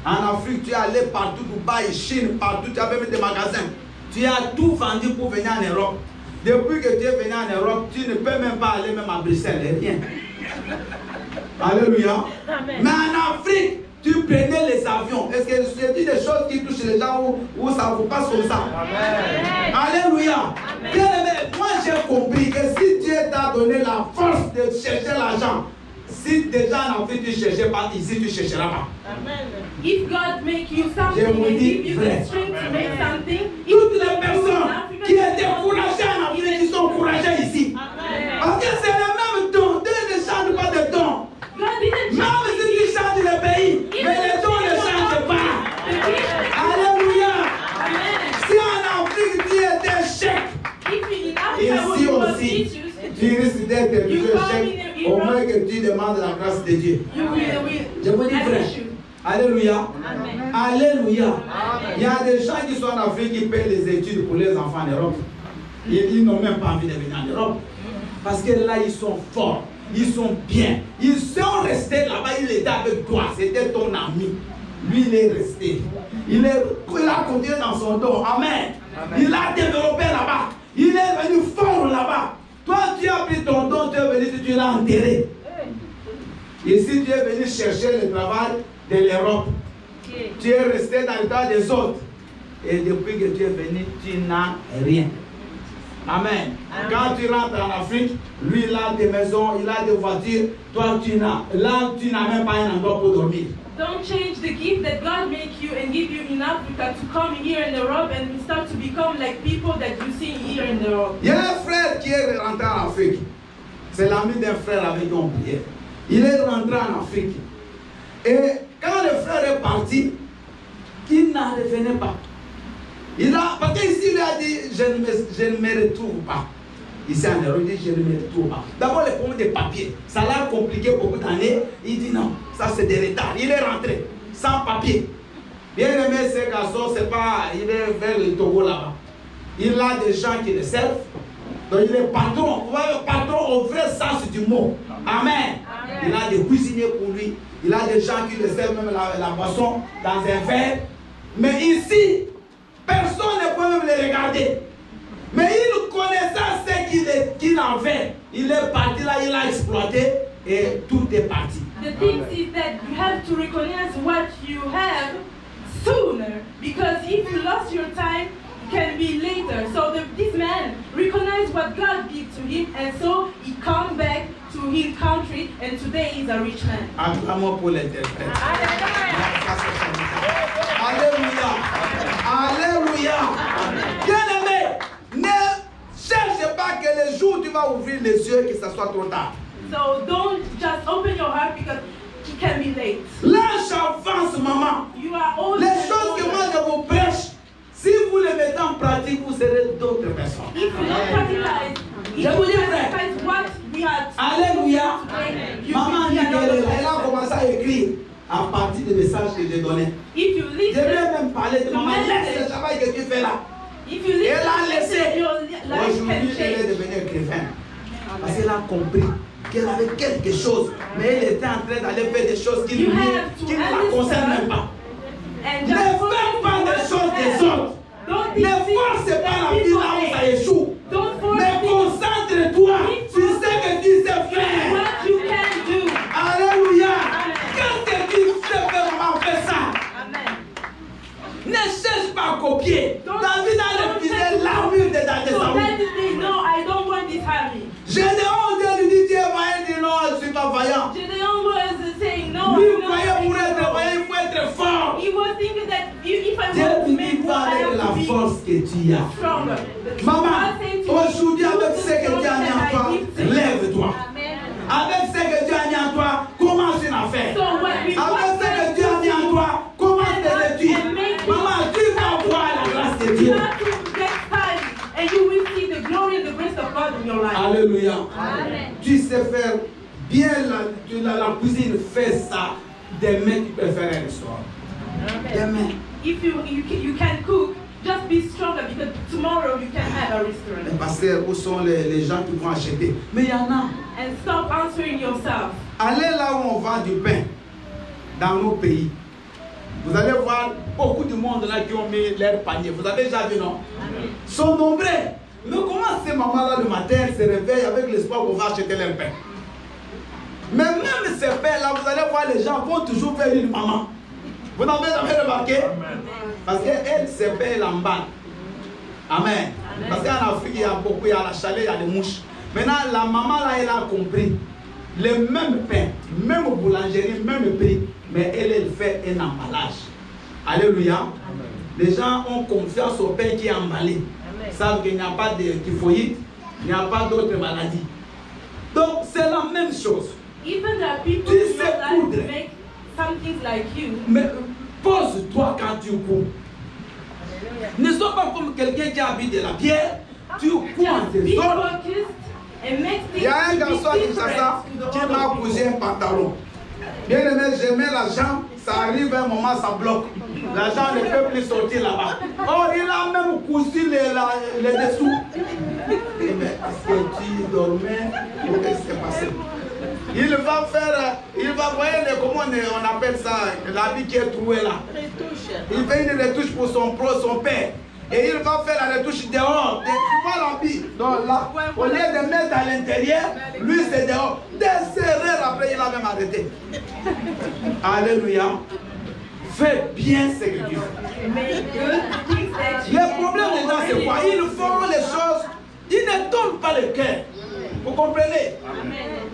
En Afrique, tu es allé partout, Dubaï, Chine, partout, tu avais même des magasins. Tu as tout vendu pour venir en Europe. Depuis que tu es venu en Europe, tu ne peux même pas aller même à Bruxelles, rien. Alléluia. Amen. Mais en Afrique, tu prenais les avions. Est-ce que je dis des choses qui touchent les gens où ça vous passe comme ça? Amen. Alléluia. Bien aimé, moi j'ai compris que si Dieu t'a donné la force de chercher l'argent, si déjà en Afrique tu ne cherchais pas, ici tu ne chercheras pas. If God make you something Je vous and dis give you vrai. the strength to make something, Toutes les personnes qui étaient découragées en Afrique, ils sont encouragées ici. Parce que c'est le même don. Dieu ne change pas de don. God didn't Même si tu changes le pays, mais les dons ne changent pas. Alléluia. Amen. Si en Afrique tu étais chèque, If in ici Africa was aussi, issues, tu risques d'être You plus come chèque, in au Europe. moins que tu demandes la grâce de Dieu. you will Je vous dis have vrai. issues. Alléluia. Amen. Alléluia. Il y a des gens qui sont en Afrique qui paient les études pour les enfants en Europe. Ils n'ont même pas envie de venir en Europe. Parce que là, ils sont forts. Ils sont bien. Ils sont restés là-bas. Il était avec toi. C'était ton ami. Lui, il est resté. Il a continué dans son dos. Amen. Il a développé là-bas. Il est venu fort là-bas. Toi, tu as pris ton don. Tu es venu, tu l'as enterré. Ici, tu es venu chercher le travail de l'Europe. Tu es resté dans le temps des autres. Et depuis que tu es venu, tu n'as rien. Amen. Quand tu rentres en Afrique, lui il a des maisons, il a des voitures. Toi tu n'as même pas un endroit pour dormir. Don't change the gift that God make you and give you in Africa to come here in Europe and start to become like people that you see here in Europe. Il y a un frère qui est rentré en Afrique. C'est l'ami d'un frère avec qui on priait. Il est rentré en Afrique. Et quand le frère est parti, il n'en revenait pas. Parce qu'ici, il a dit, je ne me retrouve pas. Ici en Europe, il dit, je ne me retrouve pas. D'abord, les problèmes des papiers. Ça l'a compliqué beaucoup d'années. Il dit non, ça c'est des retards. Il est rentré, sans papier. Bien aimé, ce garçon, c'est pas, il est vers le Togo là-bas. Il a des gens qui le servent. Donc il est patron. Vous voyez, patron au vrai sens du mot. Amen. Il a des cuisiniers pour lui. Il a des gens qui le servent même la boisson dans un verre. Mais ici, personne ne peut même les regarder. Mais il connaissait ce qu'il avait. Il est parti là, il a exploité et tout est parti. The thing is that you have to recognize what you have sooner, because if you lost your time, it can be later. So this man recognized what God did to him, and so he come back to his country, and today he's a rich man. Acclamons pour l'interprète. Alléluia. Alléluia. Bien-aimé, ne cherche pas que le jour où tu vas ouvrir les yeux, que ça soit trop tard. So don't just open your heart because it can be late. L'âge avance, maman. You are old. Les choses que moi je vous prêche, si vous les mettez en pratique, vous serez d'autres personnes. If you don't practice, Je vous dis vrai. what we are Alléluia. you Maman will be another elle a commencé à écrire à partir des messages que j'ai donnés. If you Je listen, vais même parler de maman. Laisse le travail que tu fais là. if you Elle a listen, laissé. your life Aujourd'hui, can elle est change. devenue écrivain. Parce qu'elle a compris qu'elle avait quelque chose, mais elle était en train d'aller faire des choses qui You ne have to la concernent même pas. And Ne just fais pas des choses des autres. Don't Ne force pas la vie là où ça échoue. Don't force Mais concentre-toi sur ce que tu sais faire. what you can do. Alléluia. Qu'est-ce que tu sais faire, maman, fais ça. Amen. Ne cherche pas à copier. Don't- David a refusé l'armure de So Saoul. David said, no, I don't want this army. Gédéon, Dieu lui dit, tu es vaillant, il dit non, je ne suis pas vaillant. Gideon was saying, no, Lui, I'm croyait pour être vaillant, il faut être fort. He was thinking that if I Dieu want to lui make dit, war, va I avec have la to be force que tu as. stronger. But Maman, God said to me, aujourd'hui, avec "Do ce the que Dieu a mis en that toi, I give to you." lève-toi. Amen. Avec ce que Dieu a mis en toi, commence une affaire. So what we Avec ce que Dieu a mis en toi, commence tes études. Maman, tu vas voir la grâce de you Dieu. have to get started, and you will see the glory and the grace of God in your life. Alléluia. Amen. Tu sais faire bien la cuisine, fais ça. Demain, tu peux faire un restaurant. Demain. If you can cook, just be stronger, because tomorrow you can have a restaurant. Mais pasteur, où sont les gens qui vont acheter? Mais il y en a. And stop answering yourself. Allez là où on vend du pain, dans nos pays. Vous allez voir beaucoup de monde là qui ont mis leur panier. Vous avez déjà vu, non? Ils sont nombreux. Mais comment ces mamans-là le matin se réveillent avec l'espoir qu'on va acheter leur pain? Mais même ces pains-là, vous allez voir, les gens vont toujours faire une maman. Vous n'avez jamais remarqué? Parce qu'elle, ses pains, elle emballe. Amen. Parce qu'en Afrique, il y a beaucoup, il y a la chaleur, il y a les mouches. Maintenant, la maman là, elle a compris. Le même pain, même boulangerie, même prix, mais elle fait un emballage. Alléluia. Les gens ont confiance au pain qui est emballé. Ils savent qu'il n'y a pas de typhoïde, il n'y a pas d'autres maladies. Donc, c'est la même chose. Even the people Tu in sais your life coudre. make something like you. Mais pose-toi quand tu cours. Ne sois pas comme quelqu'un qui habite de la pierre. Tu cours en Just be désordre. focused and make Il things y a un to be garçon à Kinshasa different qui to the m'a other posé un pantalon. Bien aimé, je mets la jambe, ça arrive à un moment, ça bloque. La jambe ne peut plus sortir là-bas. Oh, il a même cousu les dessous. Mais est-ce que tu dormais ou qu'est-ce qui s'est passé? Il va voir comment on appelle ça, l'habit qui est troué là. Il fait une retouche pour son père. Et il va faire la retouche dehors. Tu vois l'habit. Donc là, au lieu de mettre à l'intérieur, lui c'est dehors. Des erreurs après, il a même arrêté. Alléluia. Fais bien ce que tu fais. Make good things that you Le problème des gens, c'est quoi? Ils font les choses, ils ne tombent pas le cœur. Vous comprenez?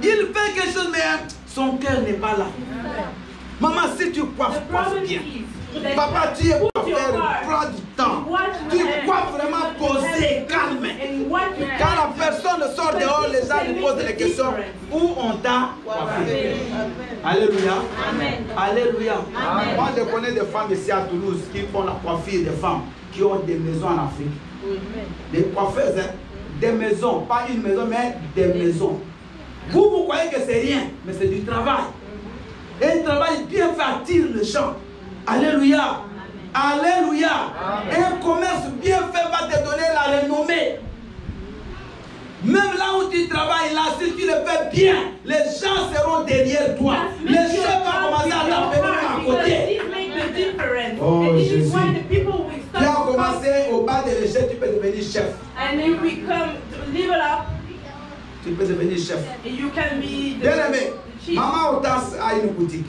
Il fait quelque chose, mais son cœur n'est pas là. Maman, si tu coiffes, coiffe bien. Papa, tu es coiffeur, prends du temps. Tu coiffes vraiment posé, calme. Quand la personne sort dehors, les gens lui posent des questions. Où on t'a coiffé? Alléluia. Alléluia. Moi, je connais des femmes ici à Toulouse qui font la coiffure des femmes qui ont des maisons en Afrique. Des coiffeuses, hein? Des maisons, pas une maison, mais des maisons. Vous croyez que c'est rien, mais c'est du travail. Et un travail bien fait attire les gens. Alléluia. Alléluia. Et un commerce bien fait va te donner la renommée. Même là où tu travailles, là, si tu le fais bien, les gens seront derrière toi. Les chefs vont commencer à t'appeler à côté. Oh, Jésus. why the people will Tu as start to commencé au bas de l'échelle, tu peux devenir chef. and then we come to level up, Tu peux devenir chef. and you can be Bien aimé, the chief. Maman Otas a une boutique.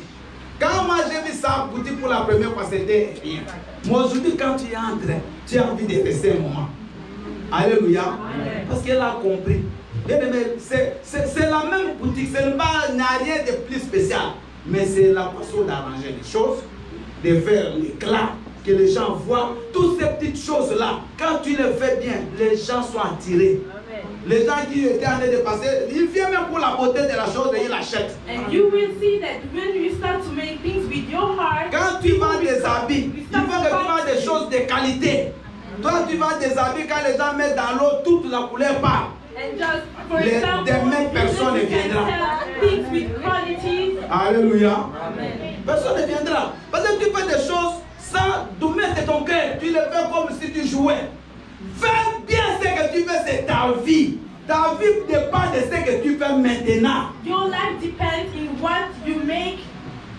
Quand moi j'ai vu sa boutique pour la première fois, c'était rien. Mais aujourd'hui, quand tu entres, tu as envie de rester un moment. Alléluia. Parce qu'elle a compris. Bien aimé, c'est la même boutique, ce n'a rien de plus spécial. Mais c'est la façon d'arranger les choses, de faire l'éclat, que les gens voient. Toutes ces petites choses-là, quand tu les fais bien, les gens sont attirés. Les gens qui étaient en train de passer, ils viennent même pour la beauté de la chose et ils l'achètent. And you will see that when you start to make things with your heart, Quand tu vends des habits, il faut que tu vends des choses de qualité. Toi, tu vends des habits, quand les gens mettent dans l'eau, toute la couleur part. and just for Les- example, des mêmes personnes you can viendront. sell things with quality. Alléluia. Personne ne viendra. Parce que tu fais des choses sans domaine de ton cœur. Tu le fais comme si tu jouais. Fais bien ce que tu fais, c'est ta vie. Ta vie dépend de ce que tu fais maintenant. Your life depends in what you make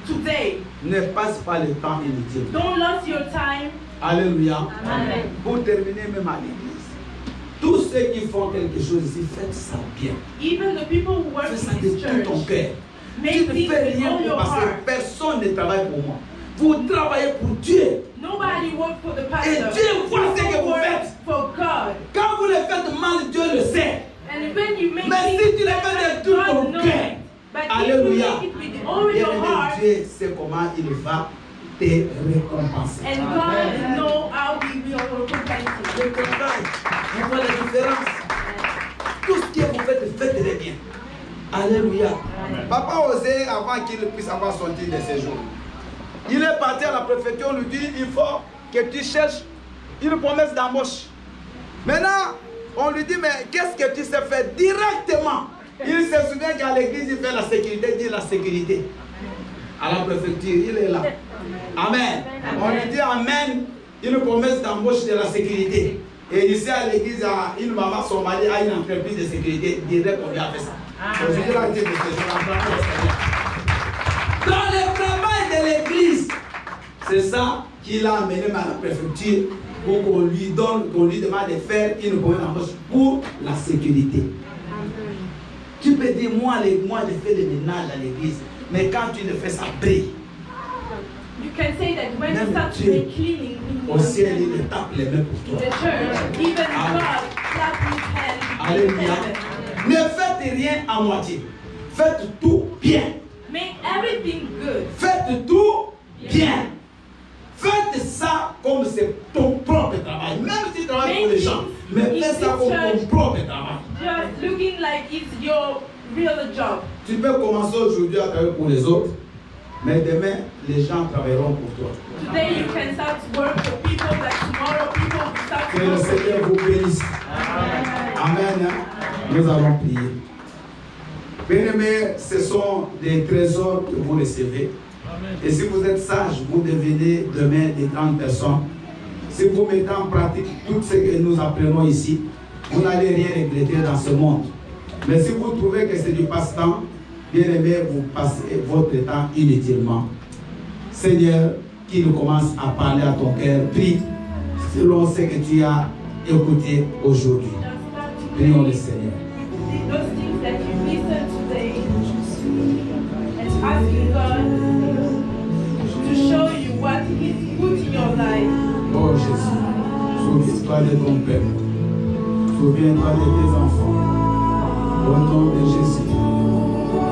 today. Ne passe pas le temps inutile. Don't lose your time. Alléluia. Amen. Pour terminer, même à l'église. Tous ceux qui font quelque chose ici, faites ça bien. Even the people who work Fais ça in de this tout ton church, cœur. Tu make ne things fais with rien all pour your passer. heart. Personne ne travaille pour moi. Vous travaillez pour Dieu. Nobody works for the Et pastor. Dieu voit ce que People vous work faites. for God. Quand vous le faites mal, Dieu le sait. And when you make Mais si things tu le fais de tout ton God knows. cœur, But if you alléluia, make it with all your bien-aimé, heart, Dieu sait comment il va te récompenser. and God know how He will recompense you. Le travail, vous voyez la différence. Tout ce que vous faites, faites-le bien. Alléluia. Papa osait avant qu'il puisse avoir son titre de séjour. Il est parti à la préfecture, on lui dit il faut que tu cherches une promesse d'embauche. Maintenant, on lui dit mais qu'est-ce que tu sais faire directement? Il se souvient qu'à l'église, il fait la sécurité, il dit la sécurité. À la préfecture, il est là. Amen. On lui dit Amen, une promesse d'embauche de la sécurité. Et ici à l'église, une maman, son mari a une entreprise de sécurité, direct on lui a fait ça. Aujourd'hui, la titre de séjour, dans le travail de l'église, c'est ça qu'il a amené à la préfecture pour qu'on lui donne, qu'on lui demande de faire une promesse d'embauche pour la sécurité. Tu peux dire, moi je fais le ménage à l'église, mais quand tu le fais, ça brille. You can say that when Même you start to Dieu, make cleaning in Au ciel, il te tape les mains pour the toi. church, even Amen. God clap his hands in Alléluia. heaven. Ne faites rien à moitié. Faites tout bien. Make everything good. Faites tout bien. Faites ça comme c'est ton propre travail. Même si tu travailles pour les gens, mais fais ça comme ton propre travail. Just looking like it's your real job. Tu peux commencer aujourd'hui à travailler pour les autres, mais demain, les gens travailleront pour toi. Today you can start to work for people, that tomorrow people will start Que to le work for Seigneur you. vous bénisse. Amen. Nous allons prier. Bien-aimés, ce sont des trésors que vous recevez. Et si vous êtes sage, vous devenez demain des grandes personnes. Si vous mettez en pratique tout ce que nous apprenons ici, vous n'allez rien regretter dans ce monde. Mais si vous trouvez que c'est du passe-temps, bien-aimé, vous passez votre temps inutilement. Seigneur, qui nous commence à parler à ton cœur, prie selon ce que tu as écouté aujourd'hui. Just start to Prions le pray Seigneur. with those things that you listened today, and asking God to show you what He's put in your life. Oh Jésus, souviens-toi de ton peuple. Souviens-toi de tes enfants. Au nom de Jésus.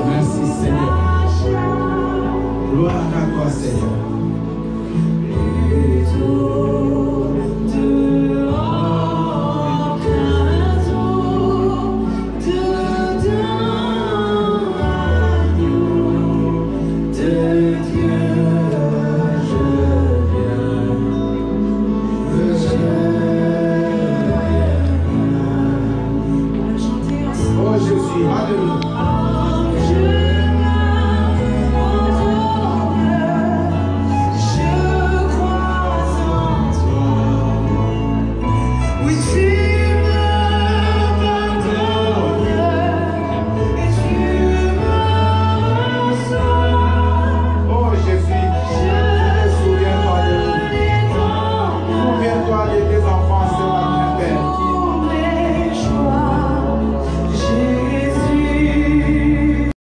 Merci Seigneur. Gloire à toi Seigneur. To